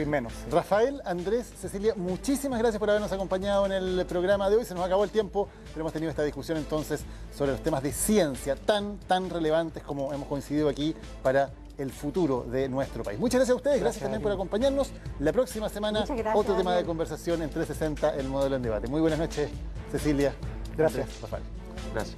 menos. Rafael, Andrés, Cecilia, muchísimas gracias por habernos acompañado en el programa de hoy. Se nos acabó el tiempo, pero hemos tenido esta discusión entonces sobre los temas de ciencia tan relevantes como hemos coincidido aquí para el futuro de nuestro país. Muchas gracias a ustedes, gracias también por acompañarnos. La próxima semana, otro tema de conversación en 360, el modelo en debate. Muy buenas noches, Cecilia. Gracias, Rafael. Gracias.